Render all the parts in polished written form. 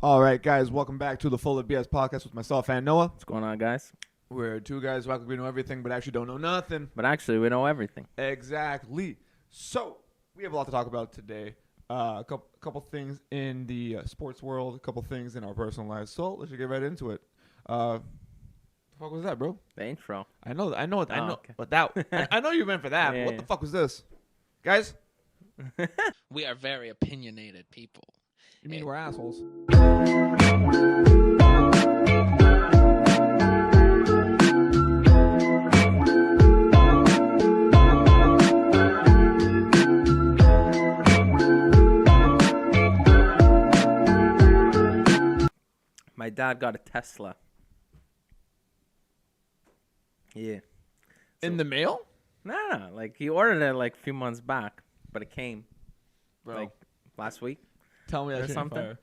All right, guys, welcome back to the FullofBS podcast with myself and Noah. What's going on, guys? We're two guys who act like we know everything, but actually don't know nothing. But actually, we know everything. Exactly. So we have a lot to talk about today. A couple things in the sports world, a couple things in our personal lives. So let's just get right into it. The fuck was that, bro? The intro. I know. Okay. But that I know you meant for that. Yeah, but what the fuck was this, guys? We are very opinionated people. You mean we're assholes? My dad got a Tesla. Yeah. In the mail, Nah, like he ordered it like a few months back, but it came bro. like last week. Tell me that or shit something. fire.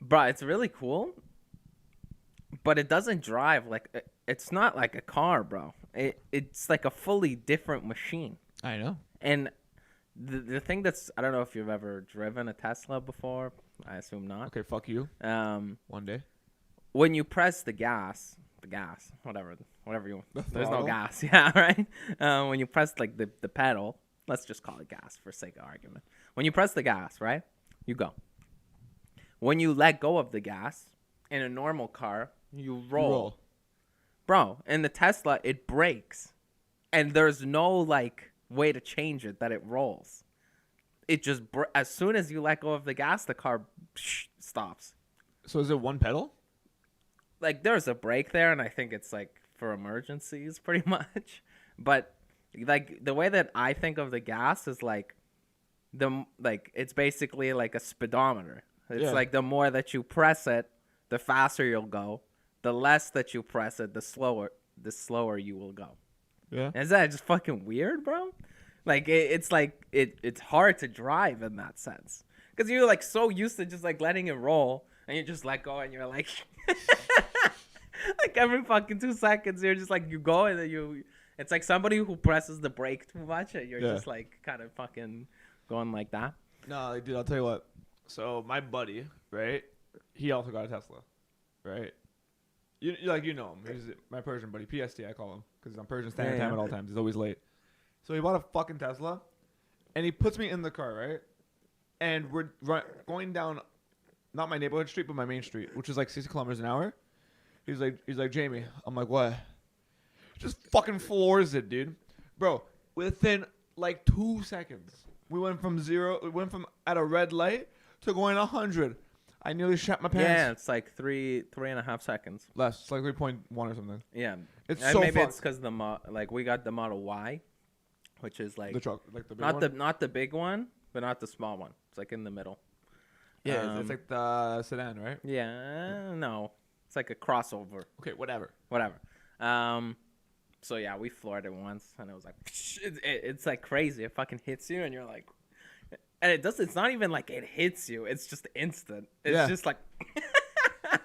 Bro, it's really cool, but it doesn't drive like it's not like a car, bro. It's like a fully different machine. I know. And the thing that's I don't know if you've ever driven a Tesla before. I assume not. Okay, fuck you. One day. When you press the gas, whatever you want. The There's no throttle? gas, yeah, right? When you press like the pedal, let's just call it gas for sake of argument. When you press the gas, right, you go. When you let go of the gas in a normal car, you roll. Bro, in the Tesla, it brakes, and there's no like way to change it that it rolls. It just as soon as you let go of the gas, the car stops. So is it one pedal? Like there's a brake there, and I think it's like for emergencies pretty much. But like the way that I think of the gas is like it's basically like a speedometer. It's Yeah. like the more that you press it, the faster you'll go. The less that you press it, the slower you will go. Yeah. Is that just fucking weird, bro? Like it's like it's hard to drive in that sense because you're like so used to just like letting it roll, and you just let go, and you're like, like every fucking 2 seconds, you're just like you go, and then it's like somebody who presses the brake too much, and you're just like kind of fucking going like that. No, like, dude, I'll tell you what. So my buddy, right? He also got a Tesla, right? You know him. He's my Persian buddy, PST. I call him because I'm Persian standard time at all times. He's always late. So he bought a fucking Tesla, and he puts me in the car, right? And we're going down, not my neighborhood street, but my main street, which is like 60 kilometers an hour. He's like, Jamie. I'm like, what? Just fucking floors it, dude. Bro, within like 2 seconds, we went from at a red light to going 100. I nearly shat my pants. Yeah, it's like three and a half seconds. Less. It's like 3.1 or something. Yeah, It's and so maybe fucked. it's because like we got the Model Y, which is like The truck, like the big not one? not the big one, but not the small one. It's like in the middle. Yeah, it's like the sedan, right? Yeah, no, it's like a crossover. Okay, whatever. So yeah, we floored it once, and it was like it's like crazy. It fucking hits you, and you're like, and it does. It's not even like it hits you. It's just instant. It's just like.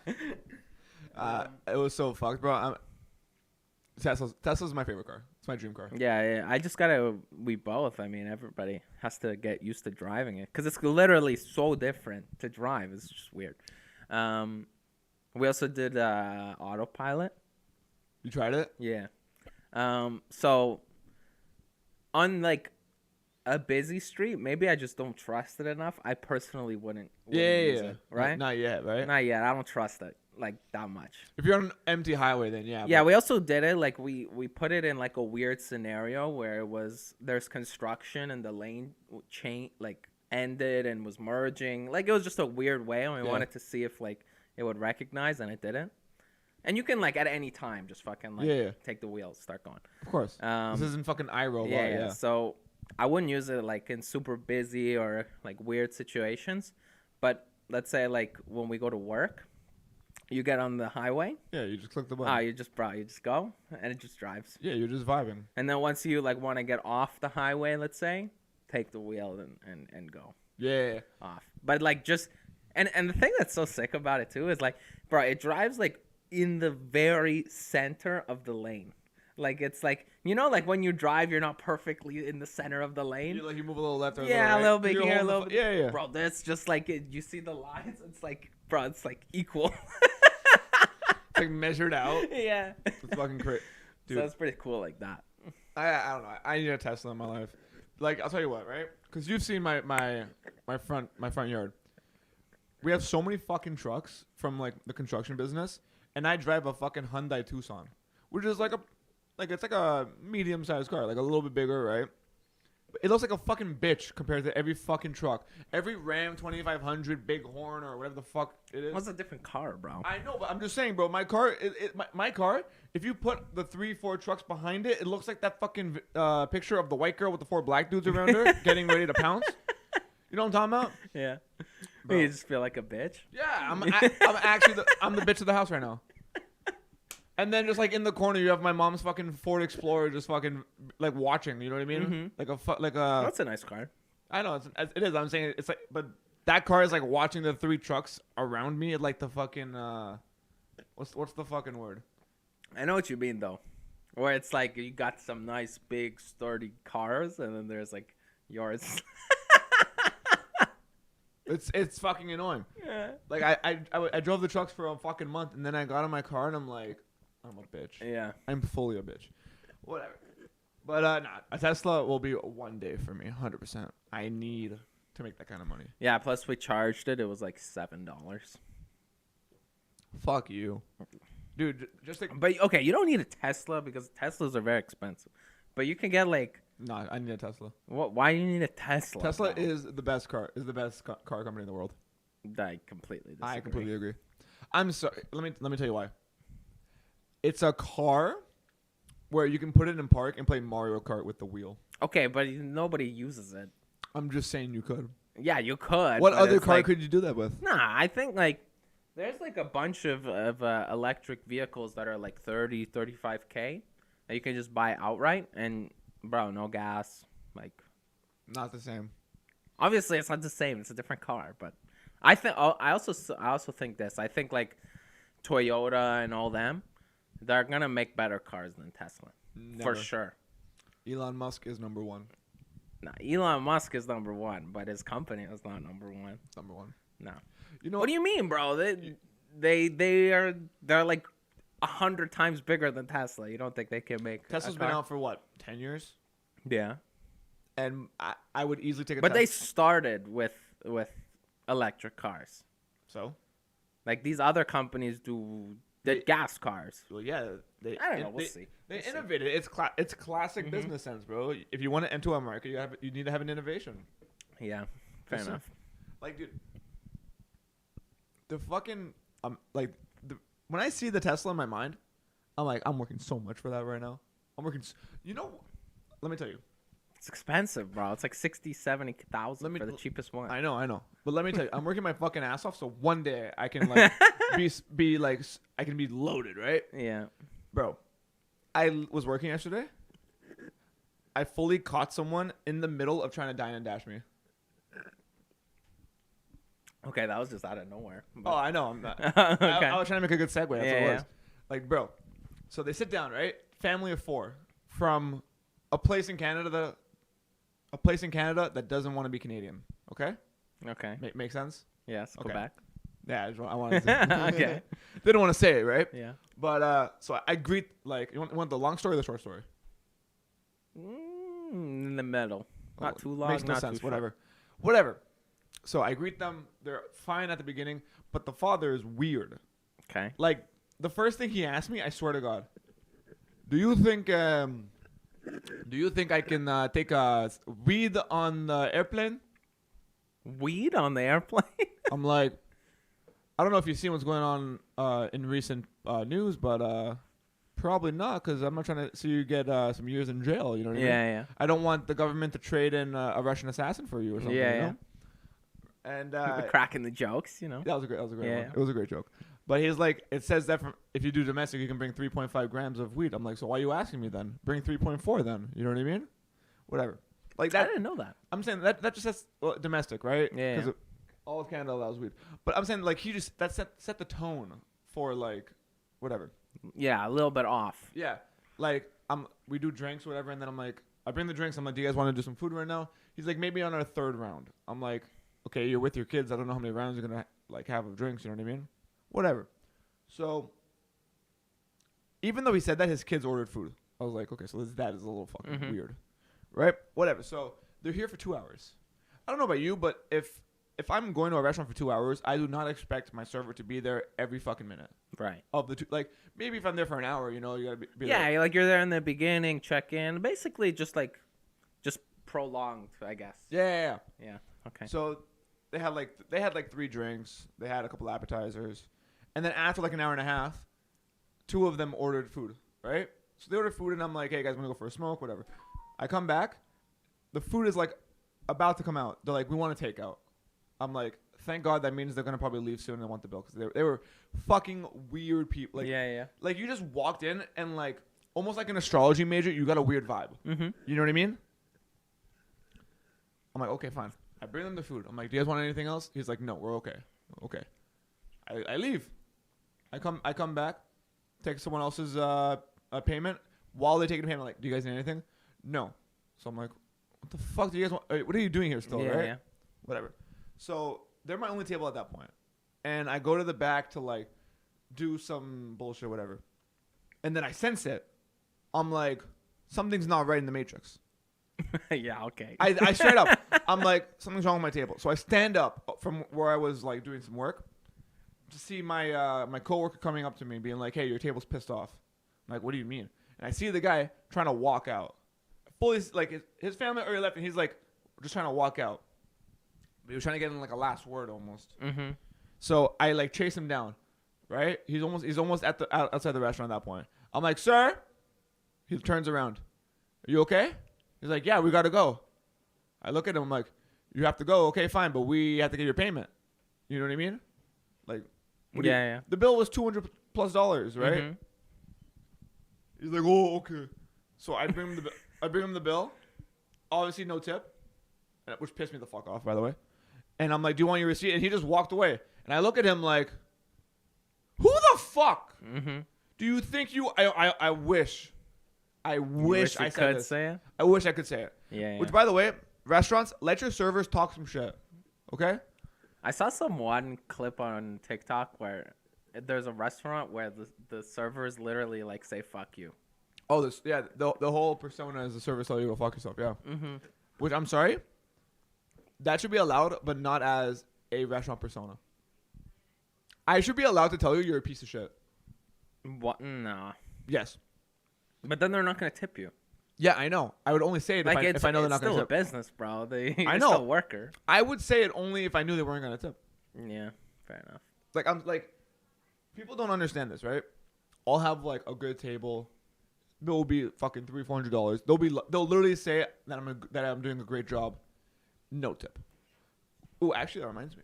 It was so fucked, bro. Tesla's my favorite car. It's my dream car. Yeah, I just gotta. We both. I mean, everybody has to get used to driving it because it's literally so different to drive. It's just weird. We also did autopilot. You tried it? Yeah. So on like a busy street, maybe I just don't trust it enough. I personally wouldn't use it, right? Not yet, right? Not yet. I don't trust it like that much. If you're on an empty highway, then yeah. Yeah, but we also did it like we put it in like a weird scenario where there's construction and the lane chain like ended and was merging. Like it was just a weird way, and we wanted to see if like it would recognize, and it didn't. And you can like at any time just fucking like take the wheel, start going. Of course. This isn't fucking iRobot. Yeah. So I wouldn't use it like in super busy or like weird situations. But let's say like when we go to work, you get on the highway. Yeah, you just click the button. You just go and it just drives. Yeah, you're just vibing. And then once you like want to get off the highway, let's say, take the wheel and go Yeah. off. But like just and the thing that's so sick about it too is like, bro, it drives like in the very center of the lane. Like it's like like when you drive, you're not perfectly in the center of the lane. You move a little left or Yeah, a little right. bit here, a little bit. Yeah. Bro, that's just like it. You see the lines? It's like, bro, it's like equal. It's like measured out. Yeah. It's fucking crazy. Dude, So it's pretty cool like that. I don't know. I need a Tesla in my life. Like, I'll tell you what, right? Because you've seen my front yard. We have so many fucking trucks from like the construction business, and I drive a fucking Hyundai Tucson, which is it's like a medium-sized car, like a little bit bigger, right? It looks like a fucking bitch compared to every fucking truck. Every Ram 2500 Bighorn or whatever the fuck it is. What's a different car, bro? I know, but I'm just saying, bro. My car, my car. If you put the 3-4 trucks behind it, it looks like that fucking picture of the white girl with the 4 black dudes around her getting ready to pounce. You know what I'm talking about? Yeah. Bro. You just feel like a bitch. Yeah, I'm actually I'm the bitch of the house right now. And then just like in the corner, you have my mom's fucking Ford Explorer just fucking like watching. You know what I mean? Mm-hmm. Like a. That's a nice car. I know it is. I'm saying it's like, but that car is like watching the 3 trucks around me. Like the fucking what's the fucking word? I know what you mean though, where it's like you got some nice big sturdy cars, and then there's like yours. It's fucking annoying. Yeah. Like I drove the trucks for a fucking month, and then I got in my car and I'm like, I'm a bitch. Yeah. I'm fully a bitch. Whatever. But nah, a Tesla will be one day for me, 100%. I need to make that kind of money. Yeah. Plus, we charged it. It was like $7. Fuck you, dude. Just like. But okay, you don't need a Tesla because Teslas are very expensive. But you can get like. Nah, I need a Tesla. What? Why do you need a Tesla? Tesla bro? is the best car. Is the best car company in the world. I completely disagree. I completely agree. I'm sorry. Let me tell you why. It's a car where you can put it in park and play Mario Kart with the wheel. Okay, but nobody uses it. I'm just saying you could. Yeah, you could. What but other it's car like, could you do that with? Nah, I think like there's like a bunch of electric vehicles that are like 30, 35K that you can just buy outright, and bro, no gas. Like, Not the same. obviously it's not the same. It's a different car, but I think I also think this. I think like Toyota and all them, they're gonna make better cars than Tesla for Never. sure. Elon Musk is number one. Nah, Elon Musk is number one, but his company is not number one. Number one. No. You know What do you mean, bro? They're like 100 times bigger than Tesla. You don't think they can make Tesla's a been car? out for what, 10 years? Yeah. And I would easily take a But they Tesla. started with electric cars. So? Like these other companies do the gas cars. Well, yeah. I don't know. We'll see. They We'll see. innovated. It's classic business sense, bro. If you want to enter America, you need to have an innovation. Yeah. Fair Listen, enough. Like, dude, the fucking when I see the Tesla in my mind, I'm like, I'm working so much for that right now. I'm working. Let me tell you. It's expensive, bro. It's like 60, 70,000 Let me- for the cheapest one. I know. But let me tell you, I'm working my fucking ass off, so one day I can like be like I can be loaded, right, Yeah. bro? I was working yesterday. I fully caught someone in the middle of trying to dine and dash me. Okay, that was just out of nowhere. Oh, I know. I'm not. Okay. I was trying to make a good segue. That's what it Yeah, was. Like, bro. So they sit down, right? Family of 4 from a place in Canada that doesn't want to be Canadian. Okay, Okay. make sense? Yes. Go Okay. back. Yeah, I wanted to. Okay. They don't want to say it, right? Yeah. But so I greet like you want the long story or the short story? In the middle. Not too long. Makes no not sense. Too short. Whatever. So I greet them. They're fine at the beginning, but the father is weird. Okay. Like the first thing he asked me, I swear to God, do you think I can take a weed on the airplane? Weed on the airplane? I'm like, I don't know if you've seen what's going on in recent news, but probably not, because I'm not trying to see you get some years in jail. You know what I mean? Yeah. I don't want the government to trade in a Russian assassin for you or something. Yeah, you yeah. know? And People cracking the jokes, you know. that was a great one. Yeah. It was a great joke. But he's like, it says that if you do domestic, you can bring 3.5 grams of weed. I'm like, so why are you asking me then? Bring 3.4 then. You know what I mean? Whatever. Like I that. didn't know that. I'm saying that just says domestic, right? Yeah, yeah. Because all of Canada allows weed. But I'm saying like that set the tone for like whatever. Yeah, a little bit off. Yeah. Like we do drinks, whatever, and then I'm like, I bring the drinks. I'm like, do you guys want to do some food right now? He's like, maybe on our third round. I'm like, okay, you're with your kids. I don't know how many rounds you're gonna like have of drinks. You know what I mean? Whatever. So even though he said that, his kids ordered food. I was like, okay, so that is a little fucking weird, right? Whatever. So they're here for 2 hours. I don't know about you, but if I'm going to a restaurant for 2 hours, I do not expect my server to be there every fucking minute. Right. Of the two, like maybe if I'm there for an hour, you know, you gotta be Yeah, there. like you're there in the beginning, check in, basically just prolonged, I guess. Yeah. Yeah. Okay. So they had like 3 drinks. They had a couple appetizers, and then after like an hour and a half, 2 of them ordered food. Right. So they ordered food, and I'm like, hey guys, want to go for a smoke, whatever. I come back, the food is like about to come out. They're like, we want to take out. I'm like, thank God, that means they're gonna probably leave soon and want the bill because they were fucking weird people. Like, yeah. Like you just walked in and like almost like an astrology major, you got a weird vibe. Mm-hmm. You know what I mean? I'm like, okay, fine. I bring them the food. I'm like, do you guys want anything else? He's like, no, we're okay. Okay. I leave. I come back, take someone else's payment. While they're taking the payment, I'm like, do you guys need anything? No. So I'm like, what the fuck do you guys want? What are you doing here still, right? Yeah. Whatever. So they're my only table at that point. And I go to the back to like do some bullshit, whatever. And then I sense it. I'm like, something's not right in the matrix. Yeah, okay. I straight up, I'm like, something's wrong with my table. So I stand up from where I was like doing some work to see my my coworker coming up to me being like, hey, your table's pissed off. I'm like, what do you mean? And I see the guy trying to walk out. Fully, like his family already left and he's like, we're just trying to walk out. But he was trying to get in like a last word almost. Mm-hmm. So I like chase him down, right? He's almost at the outside the restaurant at that point. I'm like, sir. He turns around. Are you okay? He's like, yeah, we gotta go. I look at him. I'm like, you have to go. Okay, fine, but we have to get your payment. You know what I mean? Like, Yeah. the bill was $200+ right? Mm-hmm. He's like, oh, okay. So I bring him the bill. Obviously, no tip, which pissed me the fuck off, by the way. And I'm like, do you want your receipt? And he just walked away. And I look at him like, who the fuck do you think you? I wish I could said this. say it. I wish I could say it. Yeah. Which, by the way, restaurants, let your servers talk some shit. Okay? I saw one clip on TikTok where there's a restaurant where the servers literally like say "fuck you." Oh, this the whole persona is the server tell you go fuck yourself. Yeah. Mm-hmm. Which I'm sorry. That should be allowed, but not as a restaurant persona. I should be allowed to tell you you're a piece of shit. What? No. Yes. But then they're not gonna tip you. Yeah, I know. I would only say it Like if I know they're not going to tip. It's still a business, bro. I you're know. still a worker. I would say it only if I knew they weren't going to tip. Yeah, fair enough. Like I'm like, people don't understand this, right? I'll have like a good table. Bill will be fucking $300-$400. They'll literally say that I'm doing a great job. No tip. Oh, actually, that reminds me.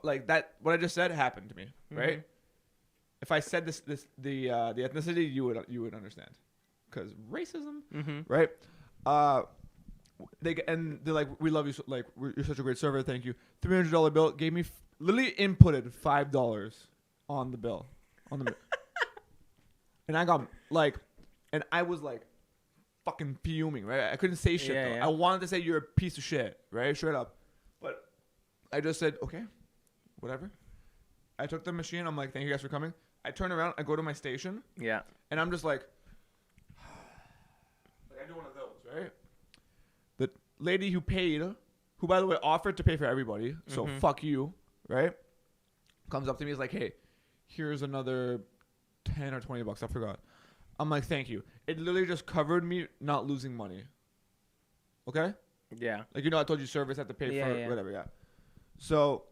Like that. What I just said happened to me, right? If I said the ethnicity, you would understand, because racism, right? They're like, we love you, like you're such a great server, thank you. $300 bill, gave me literally inputted $5 on the bill, and I got like, and I was like, fucking fuming, right? I couldn't say shit though. Yeah. I wanted to say you're a piece of shit, right? Straight up, but I just said okay, whatever. I took the machine. I'm like, thank you guys for coming. I turn around. I go to my station. Yeah. And I'm just like I do one of those, right? The lady who paid, who by the way offered to pay for everybody, so fuck you, right? Comes up to me, is like, hey, here's another 10 or 20 bucks. I forgot. I'm like, thank you. It literally just covered me not losing money. Okay? Yeah. Like, I told you service had to pay for Yeah. whatever, yeah. So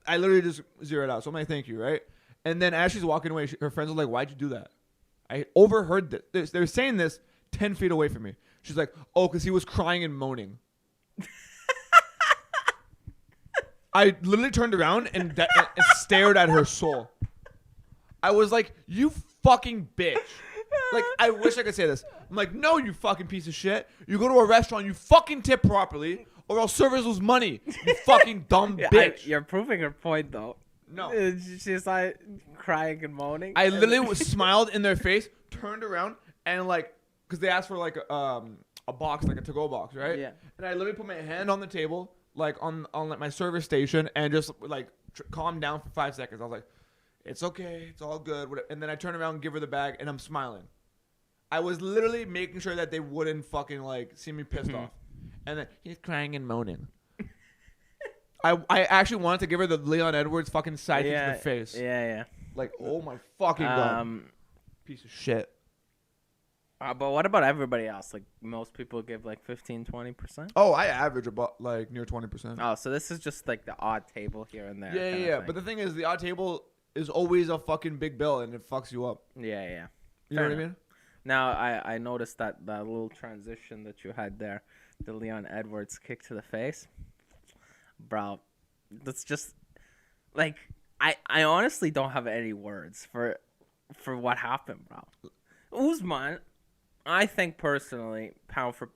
I literally just zeroed out. So I'm like, thank you, right? And then as she's walking away, her friends are like, why'd you do that? I overheard this. They're saying this 10 feet away from me. She's like, oh, because he was crying and moaning. I literally turned around and stared at her soul. I was like, you fucking bitch. Like, I wish I could say this. I'm like, no, you fucking piece of shit. You go to a restaurant, you fucking tip properly, or else servers lose money. You fucking dumb bitch. You're proving her point, though. No. She's like crying and moaning. I literally smiled in their face, turned around, and like, because they asked for like a box, like a to-go box, right? Yeah. And I literally put my hand on the table, like on like my service station, and just like calm down for 5 seconds. I was like, it's okay, it's all good. And then I turn around and give her the bag, and I'm smiling. I was literally making sure that they wouldn't fucking like see me pissed off. And then he's crying and moaning. I actually wanted to give her the Leon Edwards fucking sidekick to the face. Yeah. Like, oh my fucking god. Piece of shit. But what about everybody else? Like, most people give like 15-20%? Oh, I average about like near 20%. Oh, so this is just like the odd table here and there. Yeah. But the thing is, the odd table is always a fucking big bill, and it fucks you up. Yeah. You know what I mean? Now, I noticed that little transition that you had there, the Leon Edwards kick to the face. Bro, that's just, like, I honestly don't have any words for what happened, bro. Usman, I think personally, pound for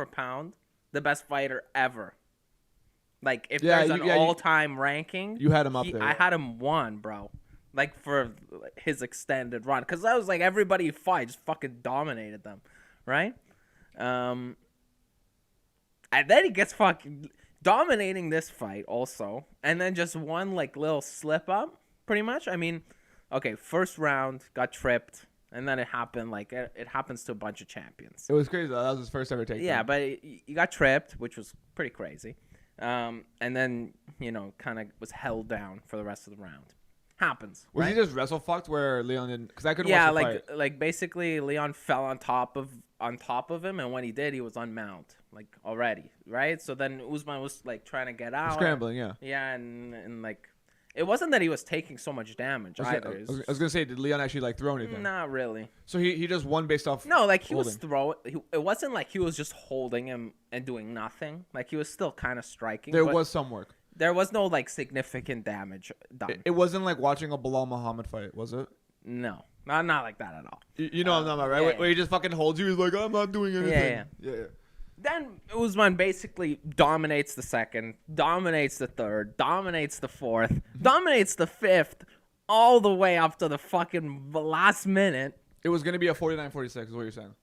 pound, the best fighter ever. Like, if there's an all-time ranking, you had him up there. I had him 1, bro. Like, for his extended run. Because that was like everybody he fought just fucking dominated them, right? And then he gets fucking dominating this fight also. And then just one, like, little slip-up, pretty much. I mean, okay, first round, got tripped. And then it happened, like, it happens to a bunch of champions. It was crazy, though. That was his first ever takedown. Yeah, but he got tripped, which was pretty crazy. And then, kind of was held down for the rest of the round. Happens. Was he just wrestle fucked where Leon didn't? Because I couldn't watch the fight. Yeah, like basically Leon fell on top of him, and when he did, he was on mount, like already, right? So then Usman was like trying to get out, scrambling, yeah. Yeah, and like it wasn't that he was taking so much damage either. I was gonna say, did Leon actually like throw anything? Not really. So he just won based off. No, like he holding. was throwing. It wasn't like he was just holding him and doing nothing. Like he was still kind of striking. There was some work. There was no like significant damage done. It wasn't like watching a Bilal Muhammad fight, was it? No, not like that at all. You know what I'm talking about, right? Yeah. Where he just fucking holds you. He's like, I'm not doing anything. Yeah. Yeah. Then Usman basically dominates the second, dominates the third, dominates the fourth, dominates the fifth, all the way up to the fucking last minute. It was gonna be a 49-46, is what you're saying?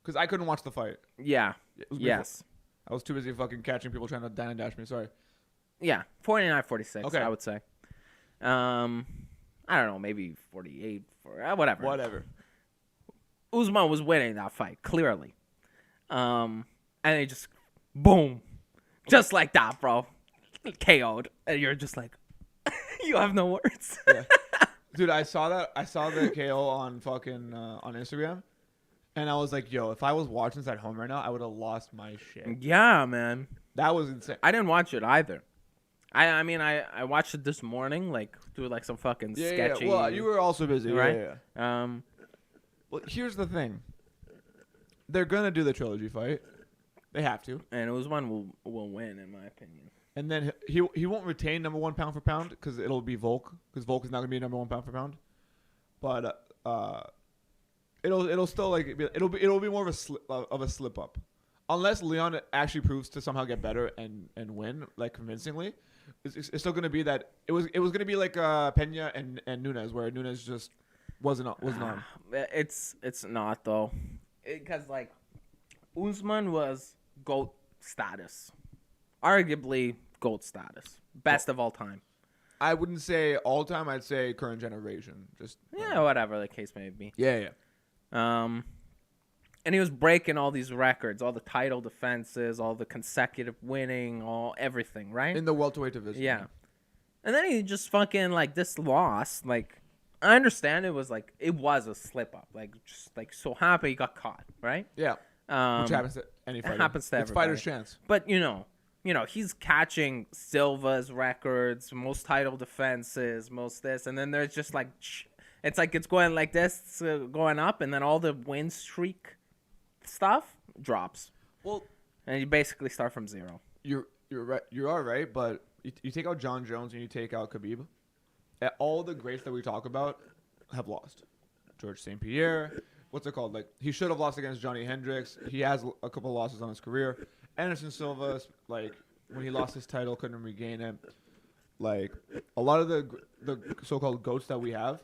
Because I couldn't watch the fight. Yeah. Yes. I was too busy fucking catching people trying to dine and dash me. Sorry. Yeah, 49-46, okay. I would say. I don't know, maybe 48, whatever. Whatever. Usman was winning that fight, clearly. And he just, boom, just like that, bro. KO'd. And you're just like, you have no words. Yeah. Dude, I saw the KO on fucking, on Instagram. And I was like, yo, if I was watching this at home right now, I would have lost my shit. Yeah, man. That was insane. I didn't watch it either. I mean, I watched it this morning, like, through, like, some fucking sketchy. Yeah. Well, you were also busy, right? Yeah. Well, here's the thing. They're going to do the trilogy fight. They have to. And Usman will win, in my opinion. And then he won't retain number 1 pound for pound because it'll be Volk. Because Volk is not going to be number 1 pound for pound. But it'll still, like, it'll be more of a slip up. Unless Leon actually proves to somehow get better and win, like, convincingly, it's still going to be that it was going to be like Pena and Nunes, where Nunes just wasn't on. It's not, though, because like Usman was GOAT status, arguably GOAT status, best of all time. I wouldn't say all time. I'd say current generation. Just whatever the case may be. Yeah. And he was breaking all these records, all the title defenses, all the consecutive winning, everything, right? In the welterweight division. Yeah. And then he just fucking, like, this loss, like, I understand it was a slip up. Like, just, like, so happy he got caught, right? Yeah. Which happens to any fighter. It happens to everybody. It's fighter's chance. But, you know, he's catching Silva's records, most title defenses, most this, and then there's just, like, it's like it's going like this, going up, and then all the win streak stuff drops. Well, and you basically start from zero. You're right. You are right, but you take out John Jones and you take out Khabib, all the greats that we talk about have lost. George St. Pierre, what's it called? Like, he should have lost against Johnny Hendricks. He has a couple of losses on his career. Anderson Silva, like, when he lost his title, couldn't regain it. like a lot of the so-called goats that we have,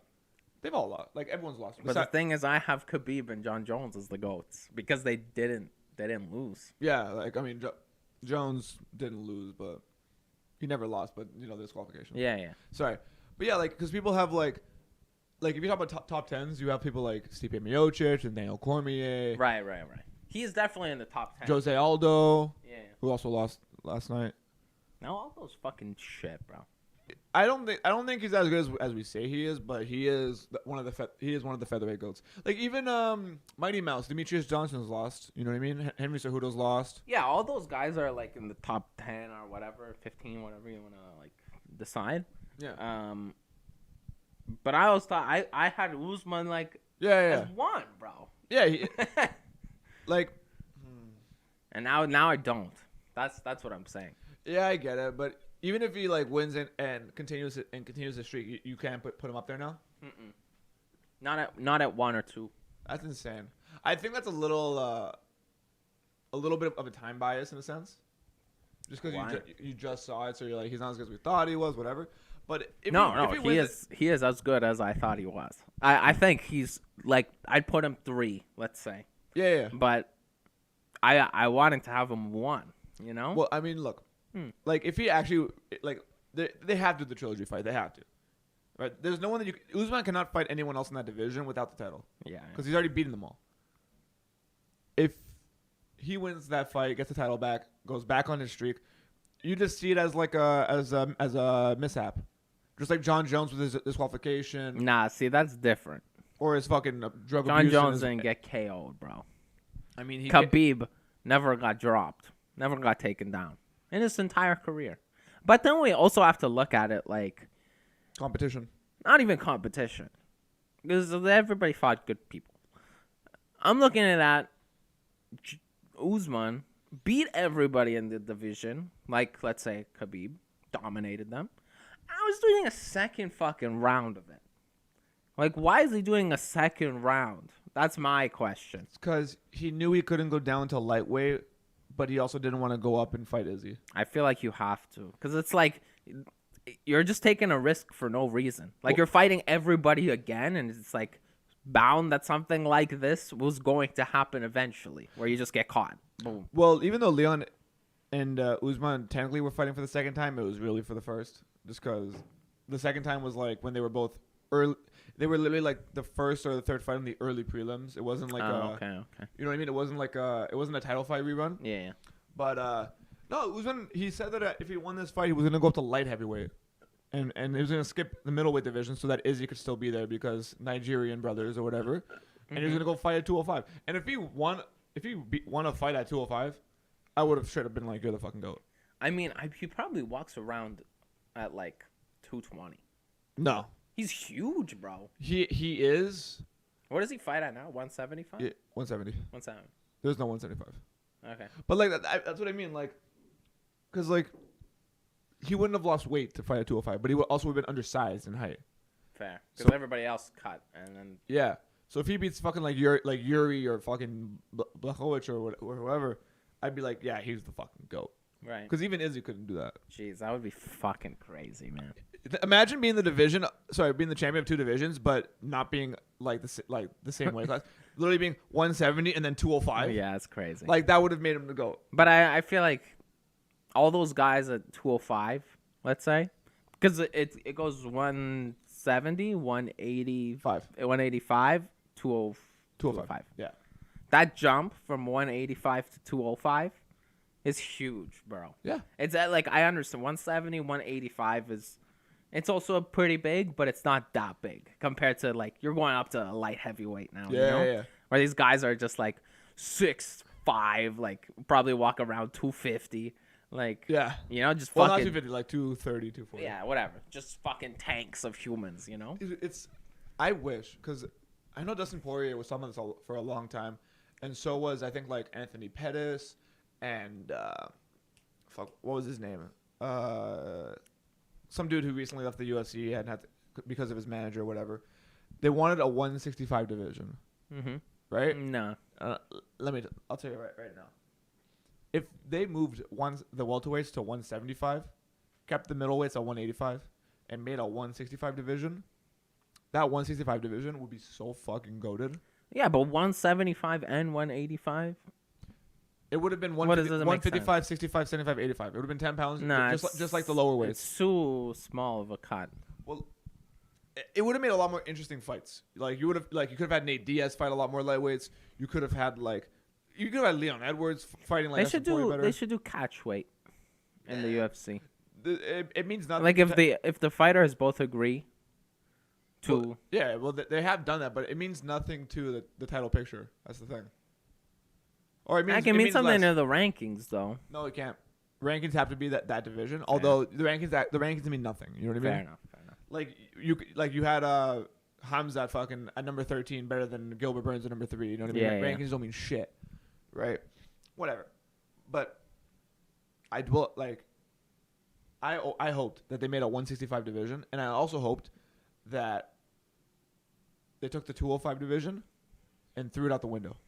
they've all lost. Like everyone's lost. But the thing is, I have Khabib and John Jones as the goats because they didn't lose. Yeah, like I mean, Jones didn't lose, but he never lost. But there's qualification. Yeah. Sorry, but yeah, like because people have like if you talk about top tens, you have people like Stipe Miocic and Daniel Cormier. Right. He is definitely in the top 10. Jose Aldo. Yeah. Who also lost last night. No, all those fucking shit, bro. I don't think he's as good as we say he is, but he is one of the featherweight goats. Like even Mighty Mouse, Demetrius Johnson's lost. You know what I mean? Henry Cejudo's lost. Yeah, all those guys are like in the top 10 or whatever, 15, whatever you want to like decide. Yeah. But I always thought I had Usman like as one, bro. Yeah. Like. And now I don't. That's what I'm saying. Yeah, I get it, but even if he like wins and continues the streak, you can't put him up there now. Not at 1 or 2. That's insane. I think that's a little bit of a time bias in a sense, just because you just saw it, so you're like he's not as good as we thought he was, whatever. But he is as good as I thought he was. I think he's like I'd put him 3, let's say. Yeah. But I wanted to have him 1. You know. Well, I mean, look. Like if he actually like they have to do the trilogy fight, they have to, right? There's no one that Usman cannot fight anyone else in that division without the title. Yeah, because he's already beaten them all. If he wins that fight, gets the title back, goes back on his streak, you just see it as like a mishap, just like John Jones with his disqualification. Nah, see that's different. Or his fucking drug John abuse. John Jones didn't get KO'd, bro. I mean, Khabib never got dropped, never got taken down. In his entire career. But then we also have to look at it like competition. Not even competition. Because everybody fought good people. I'm looking at that. Usman beat everybody in the division. Like, let's say, Khabib dominated them. I was doing a second fucking round of it. Like, why is he doing a second round? That's my question. It's because he knew he couldn't go down to lightweight. But he also didn't want to go up and fight Izzy. I feel like you have to. Because it's like, you're just taking a risk for no reason. Like, you're fighting everybody again, and it's like, bound that something like this was going to happen eventually, where you just get caught. Boom. Well, even though Leon and Usman technically were fighting for the second time, it was really for the first. Just because the second time was like when they were both early. They were literally like the first or the third fight in the early prelims. It wasn't like okay. You know what I mean? It wasn't like it wasn't a title fight rerun. Yeah. But no, Usman, he said that if he won this fight, he was gonna go up to light heavyweight, and he was gonna skip the middleweight division so that Izzy could still be there because Nigerian brothers or whatever, and he was gonna go fight at 205. And if he won a fight at 205, I would have straight up been like, you're the fucking GOAT. I mean, he probably walks around at like 220. No. He's huge, bro. He is. What does he fight at now? 175? Yeah, 170. 170. There's no 175. Okay. But like that's what I mean, like, because like he wouldn't have lost weight to fight at 205, but he would also have been undersized in height. Fair. Because everybody else cut, and then yeah. So if he beats fucking like Yuri or fucking Blachowicz or whoever, I'd be like, yeah, he's the fucking GOAT. Right. Because even Izzy couldn't do that. Jeez, that would be fucking crazy, man. Imagine being being the champion of 2 divisions, but not being like the same weight class. Literally being 170 and then 205. Yeah, it's crazy. Like that would have made him the GOAT. But I feel like all those guys at 205, let's say, because it goes 170, 185, 205. Yeah. That jump from 185 to 205 is huge, bro. Yeah. It's like I understand 170, 185 is. It's also pretty big, but it's not that big compared to like you're going up to a light heavyweight now. Yeah, you know? yeah. Where these guys are just like 6'5", like probably walk around 250, like yeah, you know, just well, fucking not 250, like 230, 240. Yeah, whatever, just fucking tanks of humans, you know. I wish because I know Dustin Poirier was talking about this for a long time, and so was I think like Anthony Pettis and what was his name? Some dude who recently left the UFC and had to, because of his manager or whatever. They wanted a 165 division, right? No. I'll tell you right now. If they moved the welterweights to 175, kept the middleweights at 185 and made a 165 division, that 165 division would be so fucking goated. Yeah, but 175 and 185. It would have been What does it make 155, 65, 75, 85. It would have been 10 pounds, Nah, just like the lower weights. It's too small of a cut. Well, it would have made a lot more interesting fights. Like you could have had Nate Diaz fight a lot more lightweights. You could have had Leon Edwards fighting like They should do catch weight in the UFC. It means nothing. Like if the fighters both agree to they have done that, but it means nothing to the title picture. That's the thing. Or it means it means something less. to the rankings though. No, it can't. Rankings have to be that division. Although the rankings mean nothing. You know what I mean? Fair enough. Like you had Hamza at number 13 better than Gilbert Burns at number 3. You know what I mean? Yeah, Rankings don't mean shit, right? Whatever. But I hoped that they made a 165 division, and I also hoped that they took the 205 division and threw it out the window.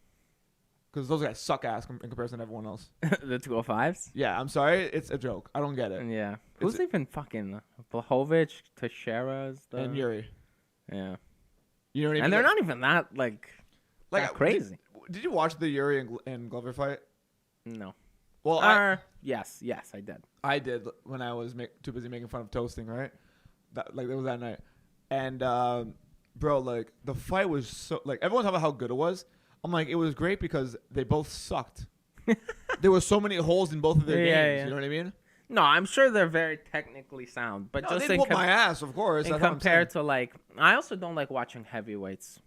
Because those guys suck ass in comparison to everyone else. The 205s? Yeah, I'm sorry. It's a joke. I don't get it. Yeah. Who's even fucking Blachowicz, Teixeira, and Yuri? Yeah. You know what I mean? And they're not even that that crazy. Did you watch the Yuri and Glover fight? No. Well, yes, I did. I did when I was too busy making fun of toasting, right? It was that night. And, bro, like, the fight was so... Like, everyone talking about how good it was. I'm like, it was great because they both sucked. There were so many holes in both of their games. Yeah. You know what I mean? No, I'm sure they're very technically sound, but No, they whoop my ass, of course. And compared to I also don't like watching heavyweights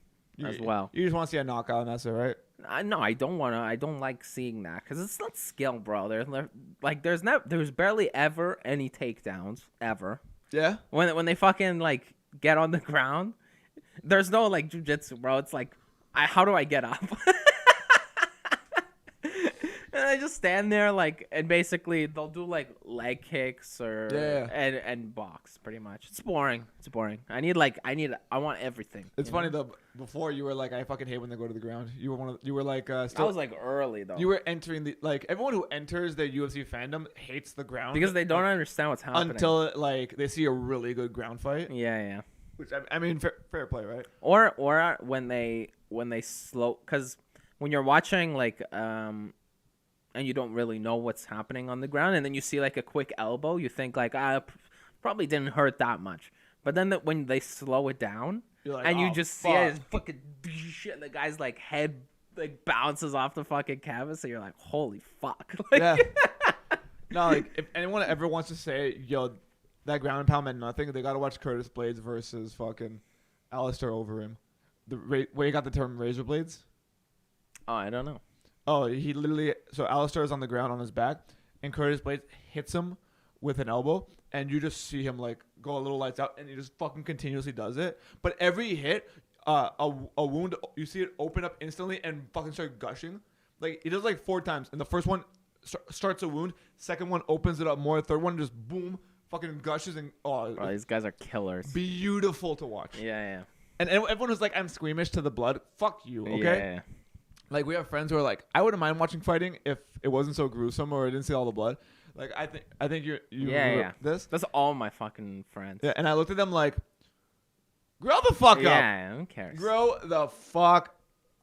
as well. You just want to see a knockout, and that's it, right? No, I don't want to. I don't like seeing that because it's not skill, bro. There's barely ever any takedowns ever. Yeah. When they fucking get on the ground, there's no jujitsu, bro. It's how do I get up? And I just stand there and basically they'll do leg kicks and box pretty much. It's boring. I want everything. It's funny though. Before you were like, I fucking hate when they go to the ground. You were like, still, I was early though. You were entering everyone who enters the UFC fandom hates the ground because they don't understand what's happening until they see a really good ground fight. Yeah. Which I mean, fair play, right? Or when they slow, because when you're watching and you don't really know what's happening on the ground, and then you see a quick elbow, you think probably didn't hurt that much. But then when they slow it down, and you just see it, fucking shit, the guy's head bounces off the fucking canvas, and you're like, holy fuck. Yeah. No, if anyone ever wants to say, yo, that ground and pound meant nothing, they gotta watch Curtis Blades versus fucking Alistair Overeem. Where you got the term razor blades? Oh, I don't know. Oh, he literally... So Alistair is on the ground on his back, and Curtis Blades hits him with an elbow, and you just see him go a little lights out, and he just fucking continuously does it. But every hit, a wound, you see it open up instantly and fucking start gushing. He does 4 times, and the first one starts a wound, second one opens it up more, third one just boom, fucking gushes, and these guys are killers. Beautiful to watch. Yeah. And everyone was like, I'm squeamish to the blood. Fuck you, okay? Yeah. We have friends who are like, I wouldn't mind watching fighting if it wasn't so gruesome or I didn't see all the blood. I think you this. That's all my fucking friends. Yeah, and I looked at them like, grow the fuck up. Yeah, who cares? Grow the fuck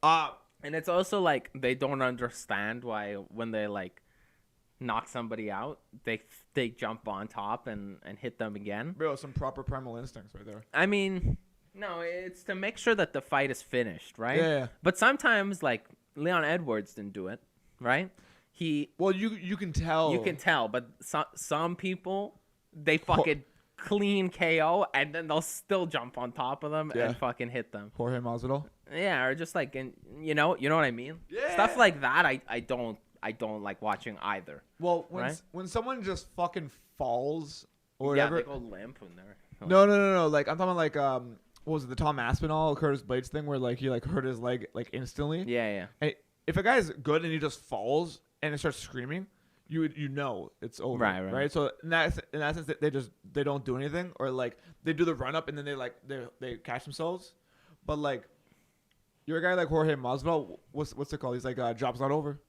up. And it's also they don't understand why when they knock somebody out, they jump on top and hit them again. Bro, some proper primal instincts right there. I mean, no, it's to make sure that the fight is finished, right? Yeah. But sometimes Leon Edwards didn't do it, right? You can tell. You can tell, but some people they fucking clean KO and then they'll still jump on top of them and fucking hit them. Jorge Masvidal. Yeah, or just you know what I mean? Yeah. Stuff like that I don't like watching either. Well, when someone just fucking falls or whatever. Yeah, they go limp when they're No. I'm talking about what was it, the Tom Aspinall Curtis Blades thing where he hurt his leg instantly? Yeah. Hey, if a guy's good and he just falls and it starts screaming, you know it's over. Right. So in that sense, they don't do anything, or they do the run up and then they catch themselves. But you're a guy like Jorge Masvidal. What's it called? He's job's not over.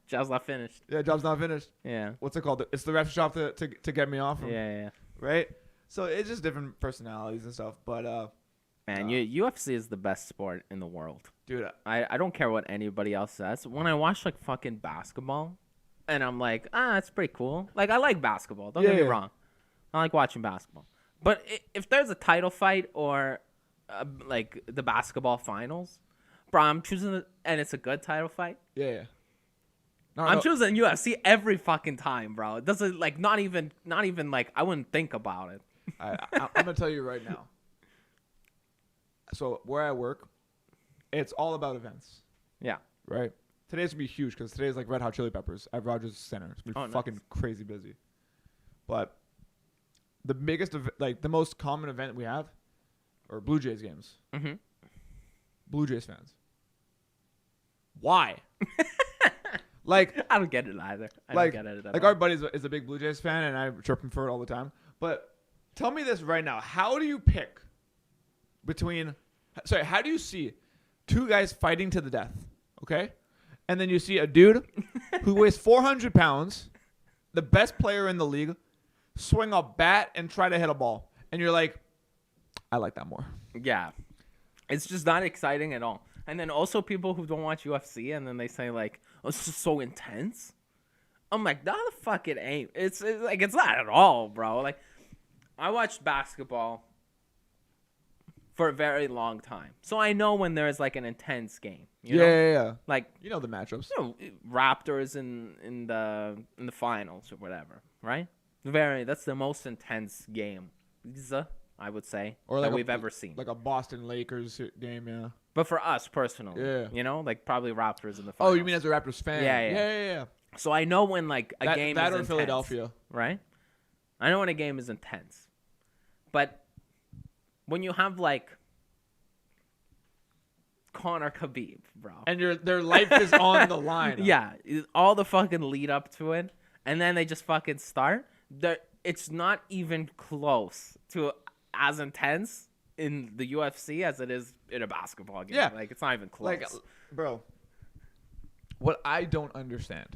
Job's not finished. Yeah, job's not finished. Yeah. What's it called? It's the ref shop to get me off. Yeah. Right. So it's just different personalities and stuff. But Man, UFC is the best sport in the world. dude, I don't care what anybody else says. When I watch like fucking basketball, and I'm like, it's pretty cool. Like I like basketball. Don't get me wrong. I like watching basketball. But if there's a title fight or like the basketball finals, bro, I'm choosing and it's a good title fight. yeah. No, I'm choosing UFC every fucking time, bro. It doesn't like not even like I wouldn't think about it. I'm gonna tell you right now. So where I work, it's all about events. Yeah. Right. Today's gonna be huge because today's like Red Hot Chili Peppers at Rogers Center. It's gonna be fucking crazy busy. But the biggest, like the most common event we have, are Blue Jays games. Mm-hmm. Blue Jays fans. Why? Like I don't get it either. I like, don't get it at like all. our buddy is a big Blue Jays fan, and I chirp him for it all the time. But tell me this right now: how do you pick between? Sorry, how do you see two guys fighting to the death? Okay, and then you see a dude who weighs 400 pounds, the best player in the league, swing a bat and try to hit a ball, and you're like, I like that more. Yeah. It's just not exciting at all. And then also people who don't watch UFC and then they say like, oh, this is so intense. I'm like, no, the fuck it ain't. It's like, it's not at all, bro. Like, I watched basketball for a very long time. So I know when there's like an intense game. You know? Yeah. Like, You know the matchups. you know, Raptors in the finals or whatever, right? That's the most intense game, I would say, Or like that we've ever seen. Like a Boston Lakers game, yeah. But for us personally, Yeah. you know, like probably Raptors in the finals. Oh, you mean as a Raptors fan? Yeah. So I know when like a game that is or intense, Philadelphia. right? I know when a game is intense. But when you have like Conor Khabib, bro. And their life is on the line. Yeah, all the fucking lead up to it, and then they just fucking start. It's not even close to as intense in the UFC as it is in a basketball game. Yeah. Like, it's not even close. Like, bro, what I don't understand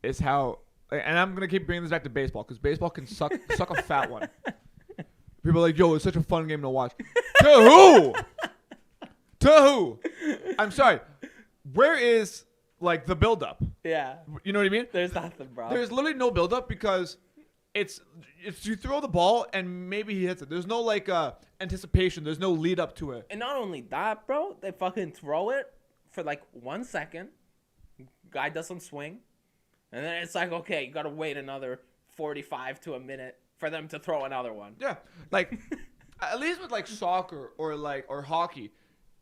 is how, and I'm going to keep bringing this back to baseball because baseball can suck a fat one. People are like, yo, it's such a fun game to watch. To who? To who? I'm sorry. Where is, like, the buildup? Yeah. You know what I mean? There's nothing, bro. There's literally no buildup because it's you throw the ball and maybe he hits it. There's no, like, anticipation. There's no lead up to it. And not only that, bro, they fucking throw it for, like, 1 second. Guy doesn't swing. And then it's like, okay, you got to wait another 45 to a minute for them to throw another one. Yeah. Like, at least with, like, soccer or hockey,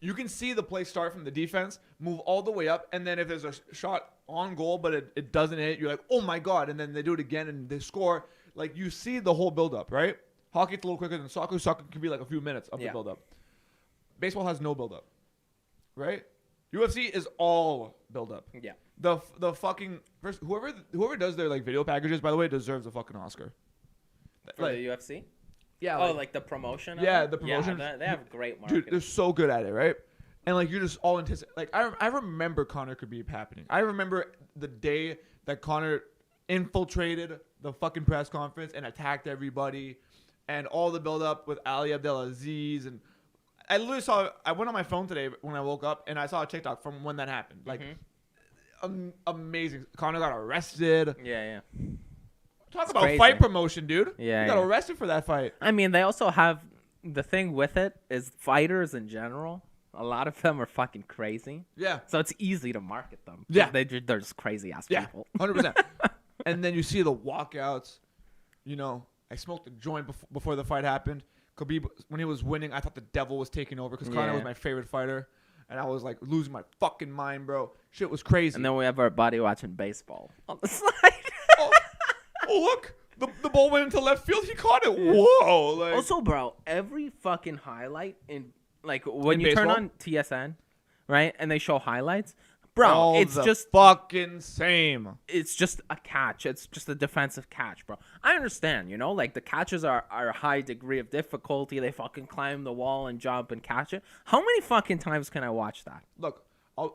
you can see the play start from the defense, move all the way up, and then if there's a shot on goal but it doesn't hit, you're like, oh, my God. And then they do it again and they score. Like, you see the whole buildup, right? Hockey, it's a little quicker than soccer. Soccer can be like a few minutes of the buildup. Baseball has no buildup, right? UFC is all buildup. Yeah. The fucking first whoever does their like video packages, by the way, deserves a fucking Oscar. For like, the UFC? Yeah. Oh, like the promotion? Of yeah, it? the promotion. Yeah, they have great marketing. Dude, they're so good at it, right? And like you're just all anticipate. Like I remember Conor Khabib happening. I remember the day that Conor infiltrated the fucking press conference and attacked everybody, and all the build up with Ali Abdelaziz. And I literally I went on my phone today when I woke up and I saw a TikTok from when that happened. Like amazing. Conor got arrested. Yeah. Talk It's about crazy. fight promotion, dude. Yeah, He got yeah. arrested for that fight. I mean, they also have the thing with it is fighters in general. A lot of them are fucking crazy. Yeah. So it's easy to market them. Yeah. They're just crazy ass Yeah. people. 100%. And then you see the walkouts. You know, I smoked a joint before the fight happened. Khabib, when he was winning, I thought the devil was taking over because Conor was my favorite fighter. And I was like losing my fucking mind, bro. Shit was crazy. And then we have our buddy watching baseball on the side. Oh, look. The ball went into left field. He caught it. Whoa. Like, Also, bro, every fucking highlight in like when you baseball? turn on TSN, right, and they show highlights, bro, all it's the just fucking same. it's just a catch. It's just a defensive catch, bro. I understand, you know, like the catches are a high degree of difficulty. They fucking climb the wall and jump and catch it. How many fucking times can I watch that? Look,